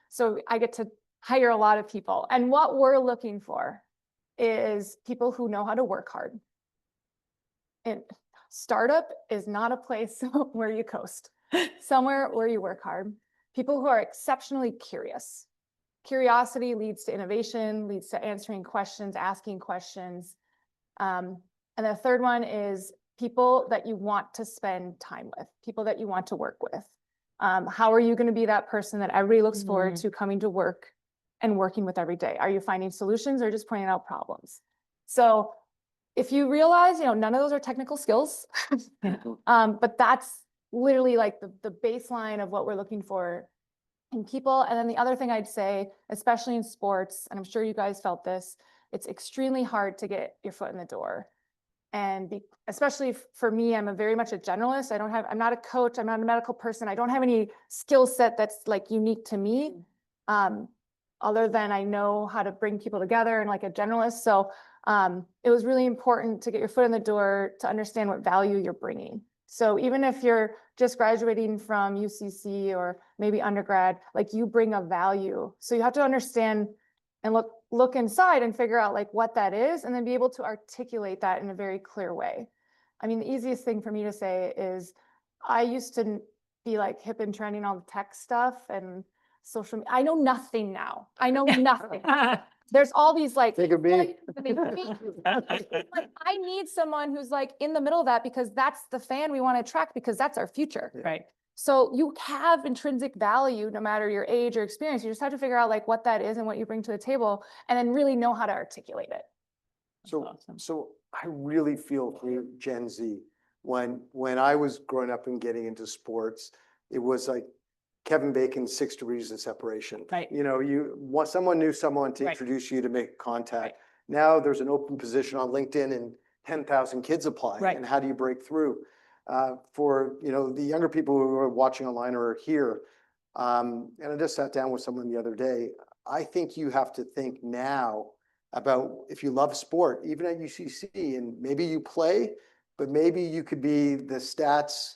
So I get to hire a lot of people. And what we're looking for is people who know how to work hard. And startup is not a place where you coast, somewhere where you work hard. People who are exceptionally curious. Curiosity leads to innovation, leads to answering questions, asking questions. And the third one is people that you want to spend time with, people that you want to work with. How are you going to be that person that everybody looks forward to coming to work and working with every day? Are you finding solutions or just pointing out problems? So if you realize, you know, none of those are technical skills, but that's literally like the baseline of what we're looking for in people. And then the other thing I'd say, especially in sports, and I'm sure you guys felt this, it's extremely hard to get your foot in the door. And especially for me, I'm very much a generalist. I'm not a coach. I'm not a medical person. I don't have any skill set that's like unique to me. Other than I know how to bring people together and like a generalist. So it was really important to get your foot in the door to understand what value you're bringing. So even if you're just graduating from UCC or maybe undergrad, like you bring a value. So you have to understand and look inside and figure out like what that is, and then be able to articulate that in a very clear way. I mean, the easiest thing for me to say is I used to be like hip and trending all the tech stuff and social, I know nothing now. I know nothing. There's all these like. Think of me. like, I need someone who's like in the middle of that because that's the fan we want to attract because that's our future. Right. So you have intrinsic value, no matter your age or experience. You just have to figure out like what that is and what you bring to the table and then really know how to articulate it. Awesome. So I really feel for Gen Z. When I was growing up and getting into sports, it was like Kevin Bacon's 6 degrees of separation. Right. You know, someone knew someone to Right. introduce you to make contact. Right. Now there's an open position on LinkedIn and 10,000 kids apply. Right. And how do you break through? For, you know, the younger people who are watching online or are here, and I just sat down with someone the other day, I think you have to think now about if you love sport, even at UCC, and maybe you play, but maybe you could be the stats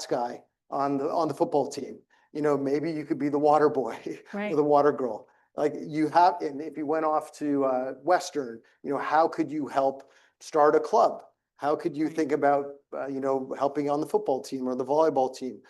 guy on the football team. You know, maybe you could be the water boy Right. or the water girl. Like you have, and if you went off to Western, you know, how could you help start a club? How could you Right. think about, you know, helping on the football team or the volleyball team?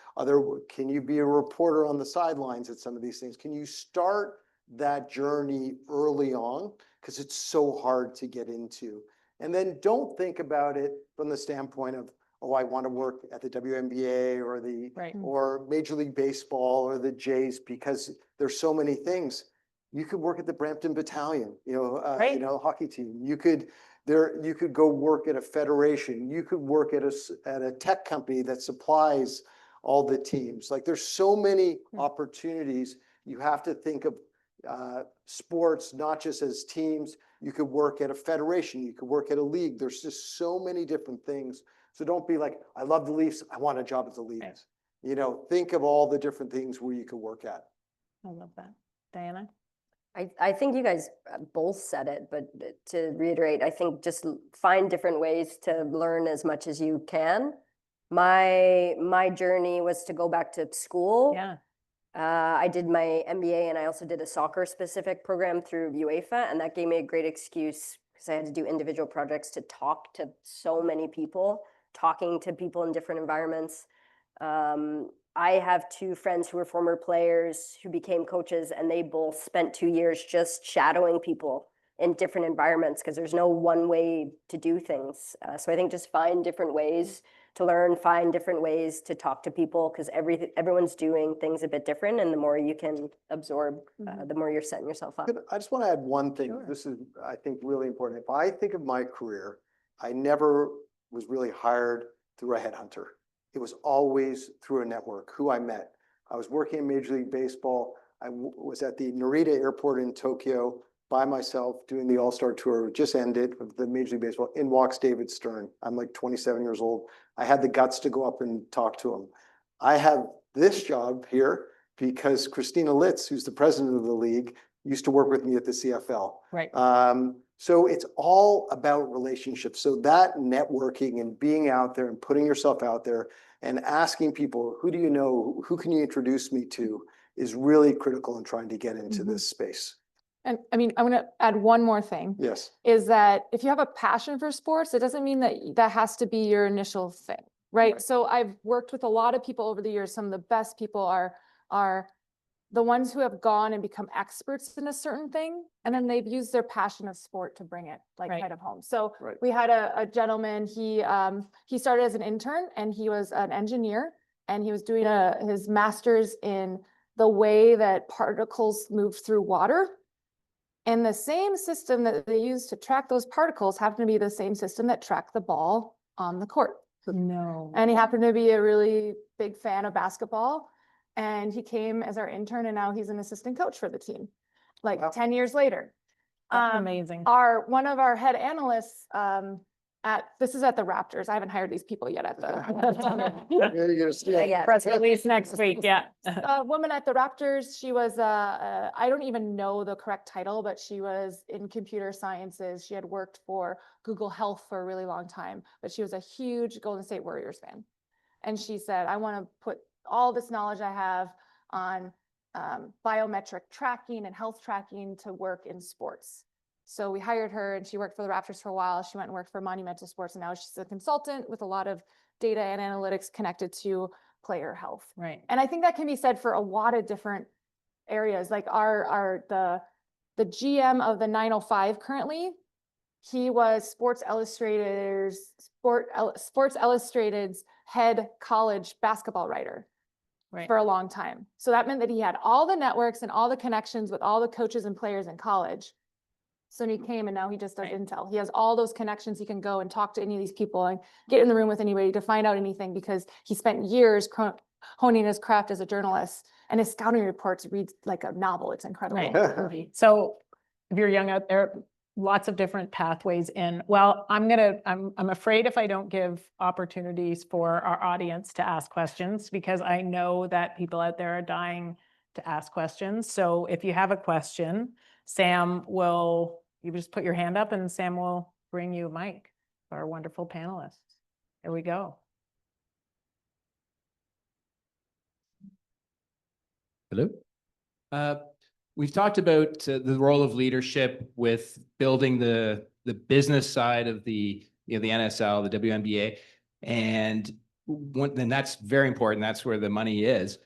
Can you be a reporter on the sidelines at some of these things? Can you start that journey early on? Because it's so hard to get into. And then don't think about it from the standpoint of, oh, I want to work at the WNBA or Right. or Major League Baseball or the Jays, because there's so many things. You could work at the Brampton Battalion, you know, Right. hockey team. You could go work at a federation. You could work at a tech company that supplies all the teams. Like there's so many opportunities. You have to think of sports not just as teams. You could work at a federation. You could work at a league. There's just so many different things. So don't be like, I love the Leafs. I want a job at the Leafs. Right. You know, think of all the different things where you could work at. I love that. Diana? I think you guys both said it, but to reiterate, I think just find different ways to learn as much as you can. My journey was to go back to school. Yeah. I did my MBA and I also did a soccer specific program through UEFA, and that gave me a great excuse because I had to do individual projects to talk to so many people, talking to people in different environments. I have 2 friends who were former players who became coaches, and they both spent 2 years just shadowing people in different environments because there's no one way to do things. So I think just find different ways to learn, find different ways to talk to people because everyone's doing things a bit different, and the more you can absorb, the more you're setting yourself up. I just want to add one thing. Sure. This is, I think, really important. If I think of my career, I never was really hired through a headhunter. It was always through a network, who I met. I was working in Major League Baseball. I was at the Narita Airport in Tokyo by myself doing the All-Star Tour, just ended, of the Major League Baseball. In walks David Stern. I'm like 27 years old. I had the guts to go up and talk to him. I have this job here because Christina Litz, who's the president of the league, used to work with me at the CFL. Right. So it's all about relationships. So that networking and being out there and putting yourself out there and asking people, who do you know, who can you introduce me to, is really critical in trying to get into this space. And I mean, I'm going to add one more thing. Yes. Is that if you have a passion for sports, it doesn't mean that that has to be your initial thing, right? So I've worked with a lot of people over the years. Some of the best people are the ones who have gone and become experts in a certain thing, and then they've used their passion of sport to bring it like Right. kind of home. So Right. we had a gentleman, he started as an intern and he was an engineer, and he was doing his master's in the way that particles move through water. And the same system that they use to track those particles happened to be the same system that tracked the ball on the court. No. And he happened to be a really big fan of basketball. And he came as our intern, and now he's an assistant coach for the team, like Wow. 10 years later. That's amazing. One of our head analysts this is at the Raptors. I haven't hired these people yet at the. Yeah, you're gonna steal. Yeah. Press release next week, yeah. A woman at the Raptors. She was, I don't even know the correct title, but she was in computer sciences. She had worked for Google Health for a really long time, but she was a huge Golden State Warriors fan. And she said, I want to put all this knowledge I have on biometric tracking and health tracking to work in sports. So we hired her, and she worked for the Raptors for a while. She went and worked for Monumental Sports, and now she's a consultant with a lot of data and analytics connected to player health. Right. And I think that can be said for a lot of different areas. Like the GM of the 905 currently, he was Sports Illustrated's head college basketball writer Right. for a long time. So that meant that he had all the networks and all the connections with all the coaches and players in college. So he came and now he just does Right. intel. He has all those connections. He can go and talk to any of these people and get in the room with anybody to find out anything, because he spent years honing his craft as a journalist, and his scouting reports read like a novel. It's incredible. Right. So if you're young out there, lots of different pathways in. Well, I'm afraid if I don't give opportunities for our audience to ask questions, because I know that people out there are dying to ask questions. So if you have a question, you just put your hand up and Sam will bring you a mic, our wonderful panelists. Here we go. Hello. We've talked about the role of leadership with building the business side of the NSL, the WNBA, and that's very important. That's where the money is.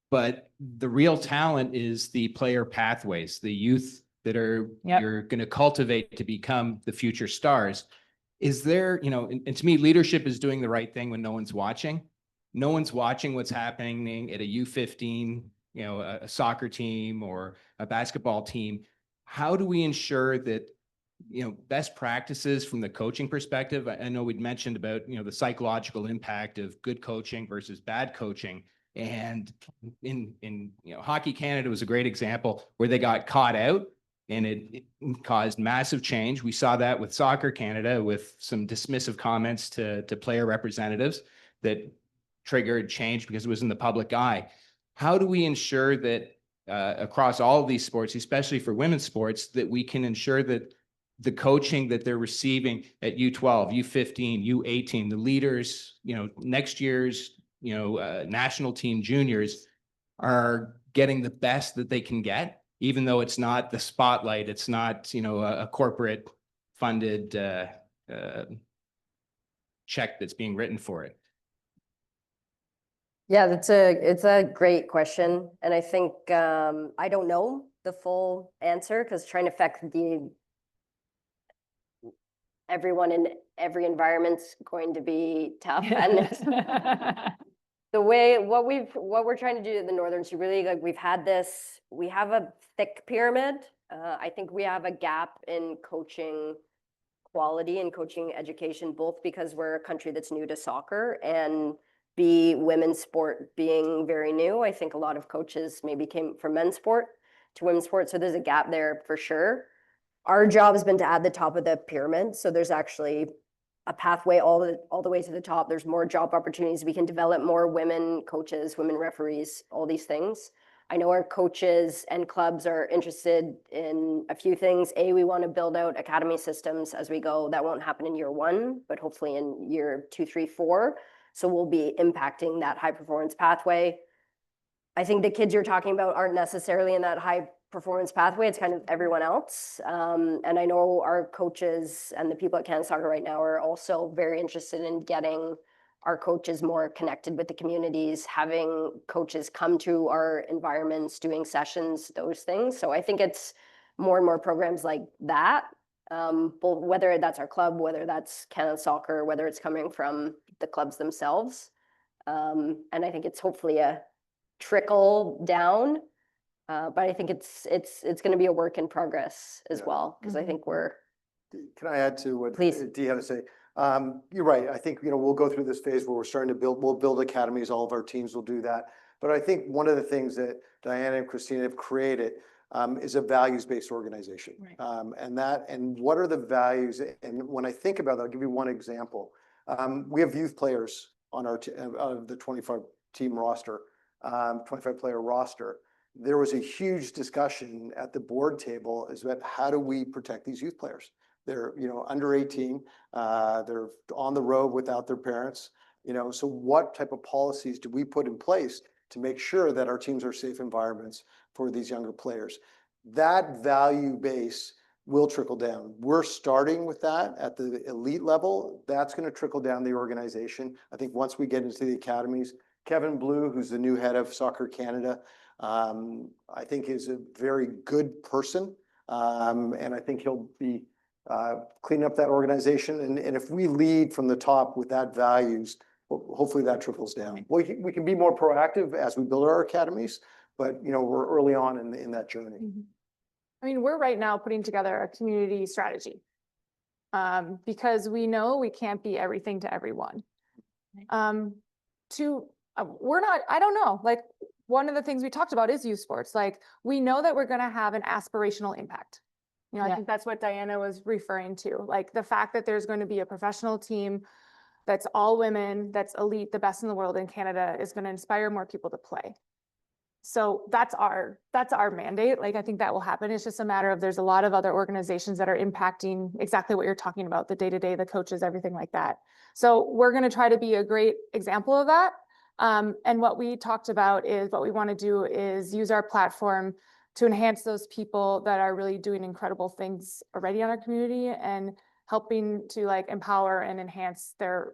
But the real talent is the player pathways, the youth that are you're going to cultivate to become the future stars. Is there, and to me, leadership is doing the right thing when no one's watching. No one's watching what's happening at a U15, a soccer team or a basketball team. How do we ensure that, best practices from the coaching perspective? I know we'd mentioned about, the psychological impact of good coaching versus bad coaching. And in Hockey Canada was a great example where they got caught out and it caused massive change. We saw that with Soccer Canada with some dismissive comments to player representatives that triggered change because it was in the public eye. How do we ensure that across all of these sports, especially for women's sports, that we can ensure that the coaching that they're receiving at U12, U15, U18, the leaders, next year's, national team juniors are getting the best that they can get, even though it's not the spotlight, it's not, a corporate funded check that's being written for it? Yeah, it's a great question. And I think I don't know the full answer, because trying to affect everyone in every environment's going to be tough. And what we're trying to do at the Northerns, we have a thick pyramid. I think we have a gap in coaching quality and coaching education, both because we're a country that's new to soccer and women's sport being very new. I think a lot of coaches maybe came from men's sport to women's sport. So there's a gap there for sure. Our job has been to add the top of the pyramid. So there's actually a pathway all the way to the top. There's more job opportunities. We can develop more women coaches, women referees, all these things. I know our coaches and clubs are interested in a few things. We want to build out academy systems as we go. That won't happen in year 1, but hopefully in year 2, 3, 4. So we'll be impacting that high performance pathway. I think the kids you're talking about aren't necessarily in that high performance pathway. It's kind of everyone else. And I know our coaches and the people at Canada Soccer right now are also very interested in getting our coaches more connected with the communities, having coaches come to our environments, doing sessions, those things. So I think it's more and more programs like that, whether that's our club, whether that's Canada Soccer, whether it's coming from the clubs themselves. And I think it's hopefully a trickle down, but I think it's going to be a work in progress as well, because I think we're. Can I add to what Please. Dee had to say? You're right. I think, we'll go through this phase where we're starting to we'll build academies. All of our teams will do that. But I think one of the things that Diana and Christina have created is a values-based organization. Right. And what are the values? And when I think about that, I'll give you one example. We have youth players on our out of the 25 team roster, 25 player roster. There was a huge discussion at the board table is about how do we protect these youth players? They're, under 18, they're on the road without their parents, so what type of policies do we put in place to make sure that our teams are safe environments for these younger players? That value base will trickle down. We're starting with that at the elite level. That's going to trickle down the organization. I think once we get into the academies, Kevin Blue, who's the new head of Soccer Canada, I think is a very good person. And I think he'll be cleaning up that organization. And if we lead from the top with that values, hopefully that trickles down. We can be more proactive as we build our academies, but we're early on in that journey. I mean, we're right now putting together a community strategy because we know we can't be everything to everyone. I don't know, like one of the things we talked about is youth sports. Like we know that we're going to have an aspirational impact. I think that's what Diana was referring to. Like the fact that there's going to be a professional team that's all women, that's elite, the best in the world in Canada is going to inspire more people to play. So that's our mandate. Like, I think that will happen. It's just a matter of there's a lot of other organizations that are impacting exactly what you're talking about, the day-to-day, the coaches, everything like that. So we're going to try to be a great example of that. And what we talked about is what we want to do is use our platform to enhance those people that are really doing incredible things already on our community and helping to like empower and enhance their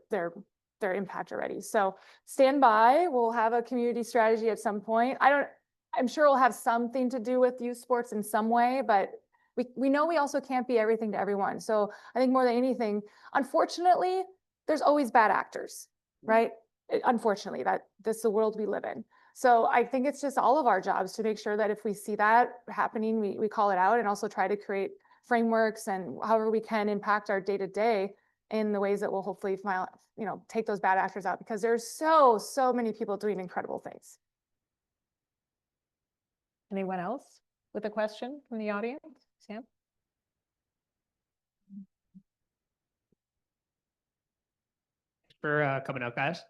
impact already. So stand by, we'll have a community strategy at some point. I'm sure it'll have something to do with youth sports in some way, but we know we also can't be everything to everyone. So I think more than anything, unfortunately, there's always bad actors, right? Unfortunately, this is the world we live in. So I think it's just all of our jobs to make sure that if we see that happening, we call it out and also try to create frameworks and however we can impact our day-to-day in the ways that will hopefully take those bad actors out, because there's so many people doing incredible things. Anyone else with a question from the audience? Sam? For coming out, guys.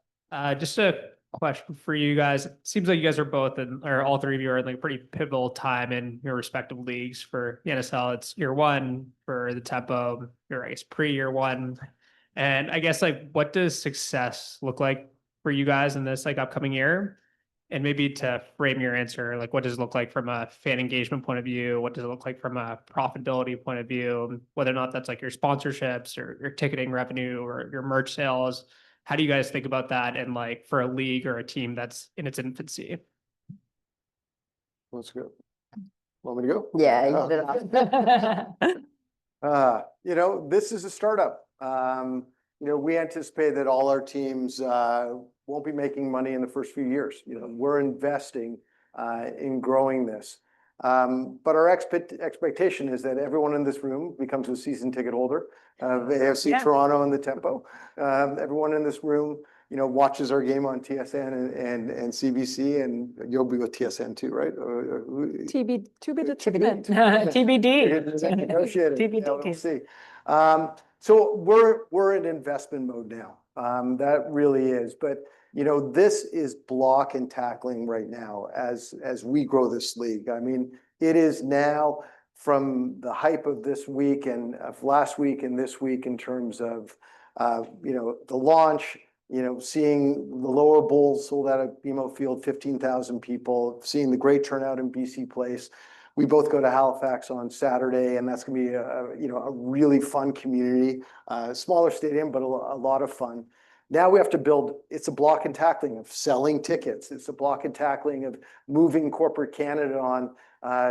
Just a question for you guys. It seems like you guys are both, or all three of you are in like a pretty pivotal time in your respective leagues. For the NSL, it's year one. For the Tempo, you're, I guess, pre-year one. And I guess, like, what does success look like for you guys in this like upcoming year? And maybe to frame your answer, like, what does it look like from a fan engagement point of view? What does it look like from a profitability point of view? Whether or not that's like your sponsorships or your ticketing revenue or your merch sales. How do you guys think about that? And like for a league or a team that's in its infancy? Let's go. Want me to go? Yeah, you did it. This is a startup. We anticipate that all our teams won't be making money in the first few years. We're investing in growing this. But our expectation is that everyone in this room becomes a season ticket holder of AFC Toronto and the Tempo. Everyone in this room, watches our game on TSN and CBC, and you'll be with TSN too, right? TBD. TBD. We'll see. So we're in investment mode now. That really is. But this is block and tackling right now as we grow this league. I mean, it is now from the hype of this week and of last week and this week in terms of the launch. Seeing the lower bowls sold out at BMO Field, 15,000 people, seeing the great turnout in BC Place. We both go to Halifax on Saturday, and that's going to be a really fun community, smaller stadium, but a lot of fun. Now we have to build, it's a block and tackling of selling tickets. It's a block and tackling of moving corporate Canada on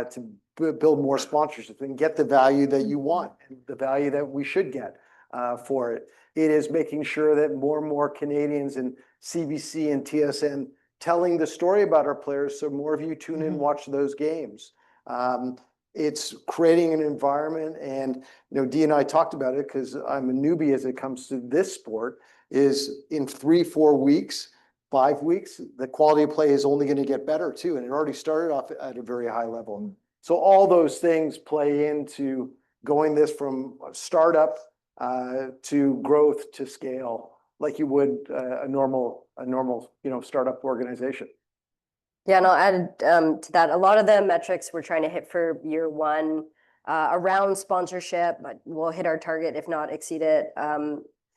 to build more sponsorships and get the value that you want, and the value that we should get for it. It is making sure that more and more Canadians and CBC and TSN telling the story about our players, so more of you tune in and watch those games. It's creating an environment, and Dee and I talked about it because I'm a newbie as it comes to this sport, is in 3-4 weeks, 5 weeks, the quality of play is only going to get better too, and it already started off at a very high level. So all those things play into going this from startup to growth to scale, like you would a normal startup organization. Yeah, and I'll add to that. A lot of the metrics we're trying to hit for year one around sponsorship, but we'll hit our target, if not exceed it.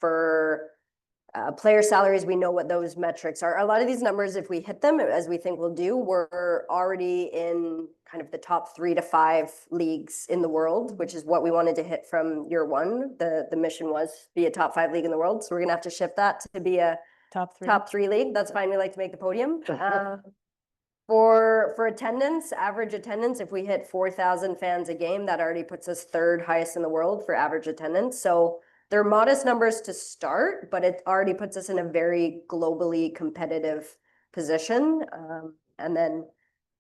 For player salaries, we know what those metrics are. A lot of these numbers, if we hit them, as we think we'll do, we're already in kind of the top 3 to 5 leagues in the world, which is what we wanted to hit from year one. The mission was be a top 5 league in the world. So we're going to have to shift that to be a top 3 league. That's fine. We like to make the podium. For attendance, average attendance, if we hit 4,000 fans a game, that already puts us third highest in the world for average attendance. So they're modest numbers to start, but it already puts us in a very globally competitive position. And then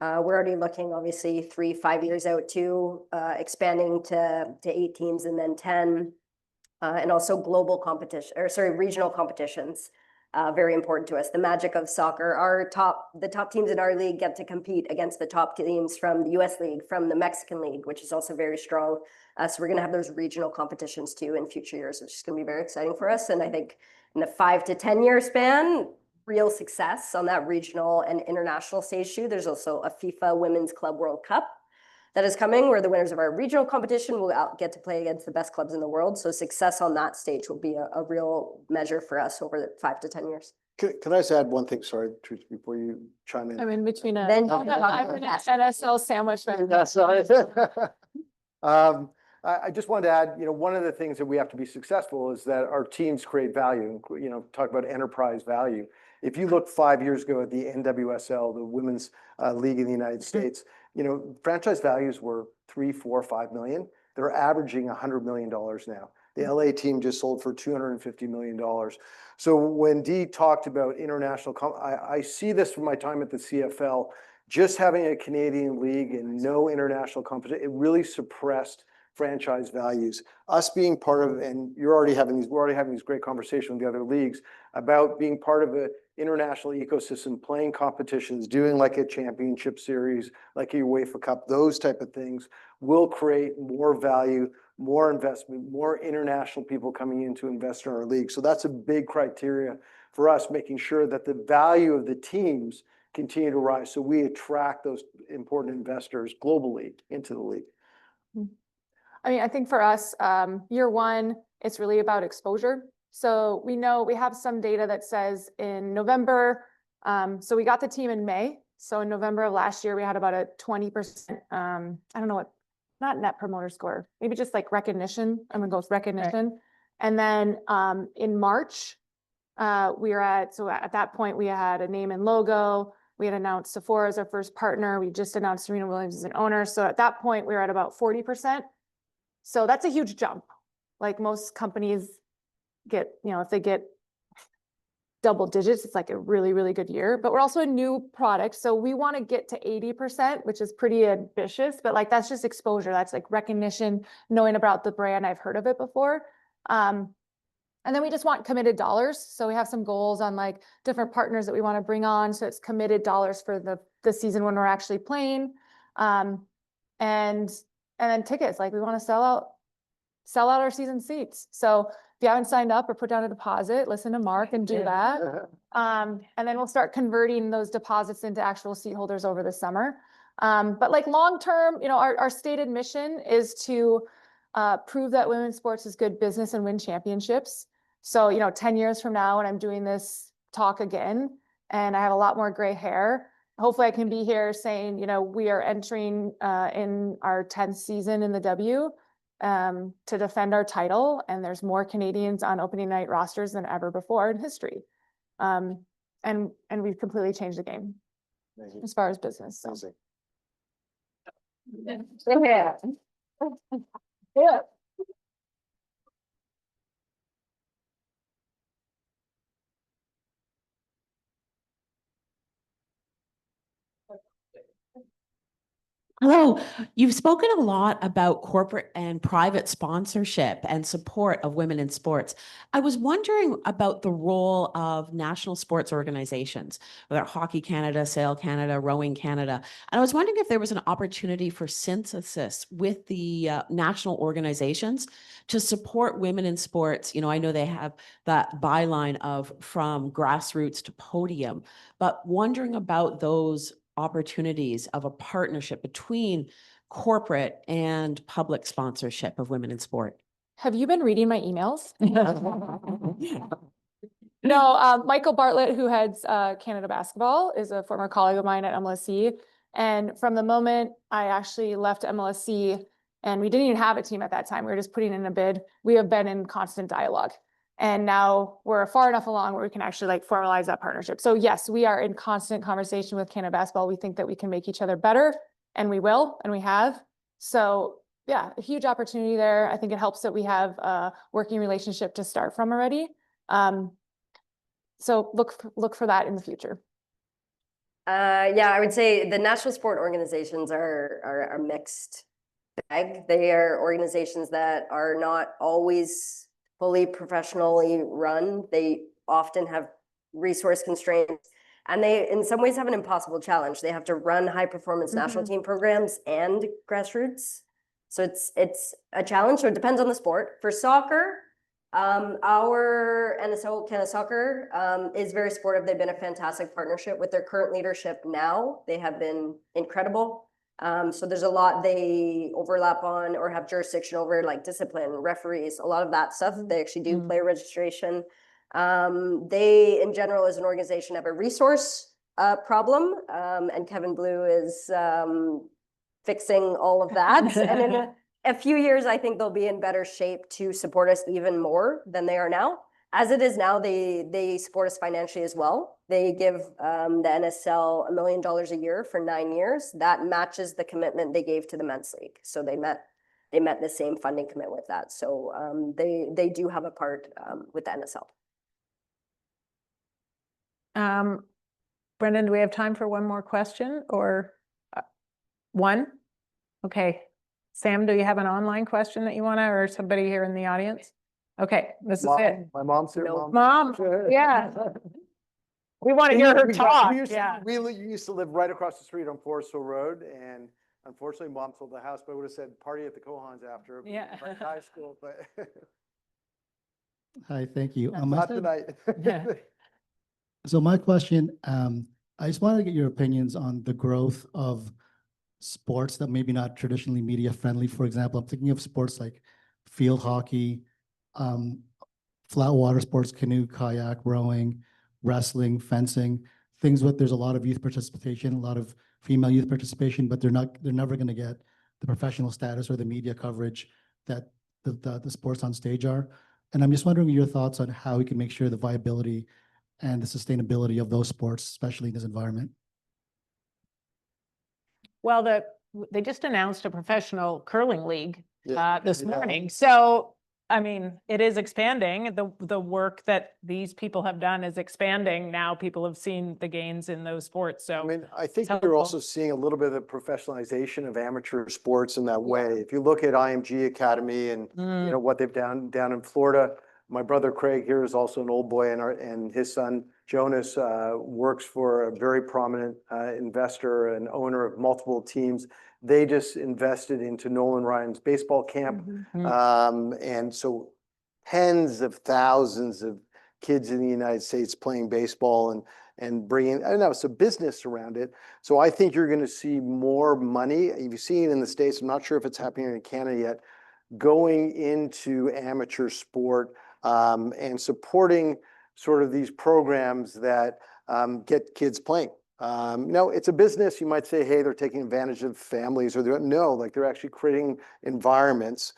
we're already looking, obviously, 3-5 years out too, expanding to 8 teams and then 10, and also global competition, or sorry, regional competitions. Very important to us. The magic of soccer, the top teams in our league get to compete against the top teams from the US League, from the Mexican League, which is also very strong. So we're going to have those regional competitions too in future years, which is going to be very exciting for us. And I think in the 5 to 10 year span, real success on that regional and international stage too. There's also a FIFA Women's Club World Cup that is coming, where the winners of our regional competition will get to play against the best clubs in the world. So success on that stage will be a real measure for us over the 5 to 10 years. Can I just add one thing? Sorry, Teresa, before you chime in. I'm in between a. Then- I'm an NSL sandwich. Yeah, sorry. I just wanted to add, one of the things that we have to be successful is that our teams create value, talk about enterprise value. If you look 5 years ago at the NWSL, the women's league in the United States, franchise values were 3, 4, 5 million. They're averaging $100 million now. The LA team just sold for $250 million. So when Dee talked about international, I see this from my time at the CFL, just having a Canadian league and no international competition, it really suppressed franchise values. Us being part of, and we're already having these great conversations with the other leagues about being part of an international ecosystem, playing competitions, doing like a championship series, like a UEFA Cup, those type of things will create more value, more investment, more international people coming in to invest in our league. So that's a big criteria for us, making sure that the value of the teams continue to rise. So we attract those important investors globally into the league. I mean, I think for us, year one, it's really about exposure. So we know we have some data that says in November, so we got the team in May. So in November of last year, we had about a 20%, I don't know what, not net promoter score, maybe just like recognition. I'm gonna go with recognition. Right. And then in March, so at that point, we had a name and logo. We had announced Sephora as our first partner. We just announced Serena Williams as an owner. So at that point, we were at about 40%. So that's a huge jump. Like most companies get, if they get double digits, it's like a really, really good year. But we're also a new product. So we want to get to 80%, which is pretty ambitious, but like that's just exposure. That's like recognition, knowing about the brand. I've heard of it before. And then we just want committed dollars. So we have some goals on like different partners that we want to bring on. So it's committed dollars for the season when we're actually playing. And then tickets, like we want to sell out our season seats. So if you haven't signed up or put down a deposit, listen to Mark and do that. And then we'll start converting those deposits into actual seat holders over the summer. But like long-term, our stated mission is to prove that women's sports is good business and win championships. So, 10 years from now, when I'm doing this talk again, and I have a lot more gray hair, hopefully I can be here saying, we are entering in our 10th season in the W to defend our title. And there's more Canadians on opening night rosters than ever before in history. And we've completely changed the game. Amazing. As far as business. So. Yeah. Yeah. Hello, you've spoken a lot about corporate and private sponsorship and support of women in sports. I was wondering about the role of national sports organizations, whether Hockey Canada, Sail Canada, Rowing Canada. And I was wondering if there was an opportunity for synthesis with the national organizations to support women in sports. I know they have that byline of from grassroots to podium, but wondering about those opportunities of a partnership between corporate and public sponsorship of women in sport. Have you been reading my emails? No, Michael Bartlett, who heads Canada Basketball, is a former colleague of mine at MLSE. And from the moment I actually left MLSE, and we didn't even have a team at that time, we were just putting in a bid, we have been in constant dialogue. And now we're far enough along where we can actually like formalize that partnership. So yes, we are in constant conversation with Canada Basketball. We think that we can make each other better, and we will, and we have. So yeah, a huge opportunity there. I think it helps that we have a working relationship to start from already. So look for that in the future. Yeah, I would say the national sport organizations are a mixed bag. They are organizations that are not always fully professionally run. They often have resource constraints, and they in some ways have an impossible challenge. They have to run high performance national team programs and grassroots. So it's a challenge. So it depends on the sport. For soccer, our NSL Canada Soccer is very supportive. They've been a fantastic partnership with their current leadership now. They have been incredible. So there's a lot they overlap on or have jurisdiction over, like discipline, referees, a lot of that stuff. They actually do player registration. They, in general, as an organization, have a resource problem, and Kevin Blue is fixing all of that. And in a few years, I think they'll be in better shape to support us even more than they are now. As it is now, they support us financially as well. They give the NSL $1 million a year for 9 years. That matches the commitment they gave to the men's league. So they met the same funding commitment with that. So they do have a part with the NSL. Brendan, do we have time for one more question or one? Okay. Sam, do you have an online question that you want to, or somebody here in the audience? Okay, this is it. My mom's here. No. Mom, yeah. We want to hear her talk. Yeah. We used to live right across the street on Forest Hill Road, and unfortunately, Mom sold the house, but I would have said party at the Cohons after. Yeah. High school, but Hi, thank you. not tonight. Yeah. So my question, I just wanted to get your opinions on the growth of sports that maybe not traditionally media friendly. For example, I'm thinking of sports like field hockey, flat water sports, canoe, kayak, rowing, wrestling, fencing, things with there's a lot of youth participation, a lot of female youth participation, but they're never going to get the professional status or the media coverage that the sports on stage are. And I'm just wondering your thoughts on how we can make sure the viability and the sustainability of those sports, especially in this environment. Well, they just announced a professional curling league this Yeah. morning. So, I mean, it is expanding. The work that these people have done is expanding. Now people have seen the gains in those sports. So I mean, I think It's you're also helpful. seeing a little bit of the professionalization of amateur sports in that way. If you look at IMG Academy and you know what they've done down in Florida, my brother Craig here is also an old boy, and his son Jonas works for a very prominent investor and owner of multiple teams. They just invested into Nolan Ryan's baseball camp. And so tens of thousands of kids in the United States playing baseball and bringing, I don't know, it's a business around it. So I think you're going to see more money. You've seen it in the States. I'm not sure if it's happening in Canada yet, going into amateur sport and supporting sort of these programs that get kids playing. No, it's a business. You might say, hey, they're taking advantage of families, or no, like they're actually creating environments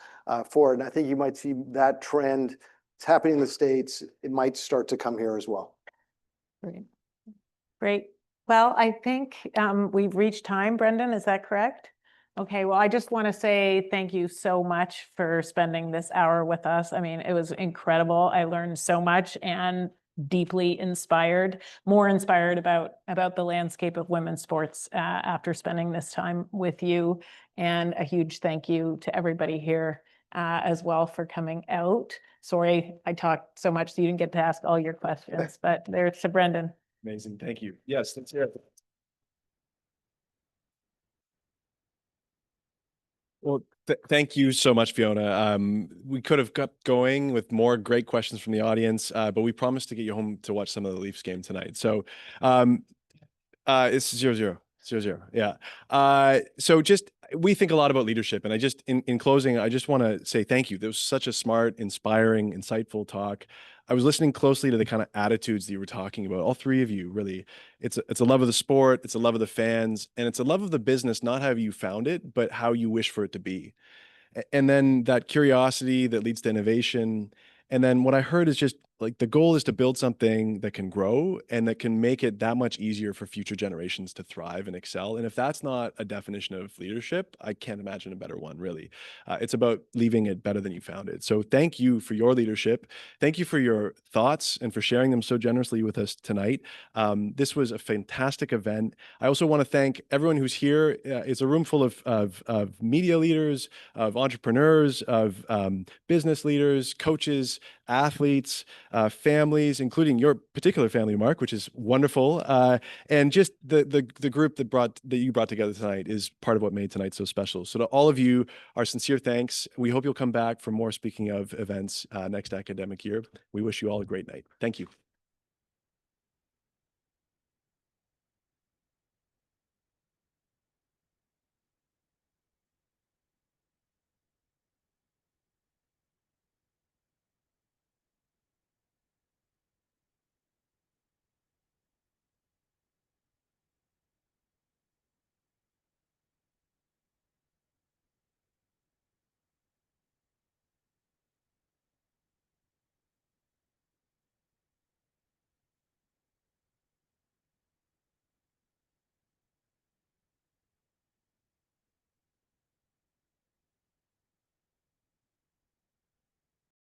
for it. And I think you might see that trend. It's happening in the States. It might start to come here as well. Great. Great. Well, I think we've reached time, Brendan. Is that correct? Okay, well, I just want to say thank you so much for spending this hour with us. I mean, it was incredible. I learned so much and deeply inspired, more inspired about the landscape of women's sports after spending this time with you. And a huge thank you to everybody here as well for coming out. Sorry, I talked so much so you didn't get to ask all your questions, but there's to Brendan. Amazing. Thank you. Yes, let's hear it. Well, thank you so much, Fiona. We could have kept going with more great questions from the audience, but we promised to get you home to watch some of the Leafs game tonight. So it's 0-0. Yeah. So just, we think a lot about leadership, and I just, in closing, I just want to say thank you. There was such a smart, inspiring, insightful talk. I was listening closely to the kind of attitudes that you were talking about. All three of you, really, it's a love of the sport, it's a love of the fans, and it's a love of the business, not how you found it, but how you wish for it to be. And then that curiosity that leads to innovation, And then what I heard is just like the goal is to build something that can grow and that can make it that much easier for future generations to thrive and excel. And if that's not a definition of leadership, I can't imagine a better one, really. It's about leaving it better than you found it. So thank you for your leadership. Thank you for your thoughts and for sharing them so generously with us tonight. This was a fantastic event. I also want to thank everyone who's here. It's a room full of media leaders, of entrepreneurs, of business leaders, coaches, athletes, families, including your particular family, Mark, which is wonderful. And just the group that you brought together tonight is part of what made tonight so special. So to all of you, our sincere thanks. We hope you'll come back for more Speaking of events next academic year. We wish you all a great night. Thank you.